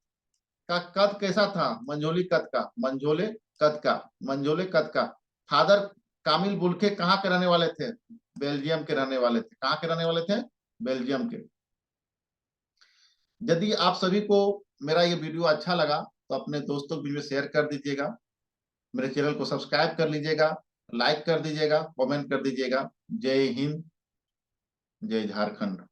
का कद कैसा था? मंझोली कद का। मंझोले कद का। मंझोले कद का। फादर कामिल बुल्के कहाँ के रहने वाले थे? बेल्जियम के रहने वाले थे। कहाँ के रहने वाले थे? बेल्जियम के। यदि आप सभी को मेरा ये वीडियो अच्छा लगा तो अपने दोस्तों के बीच में शेयर कर दीजिएगा। मेरे चैनल को सब्सक्राइब कर लीजिएगा, लाइक कर दीजिएगा, कमेंट कर दीजिएगा। जय हिंद, जय झारखंड।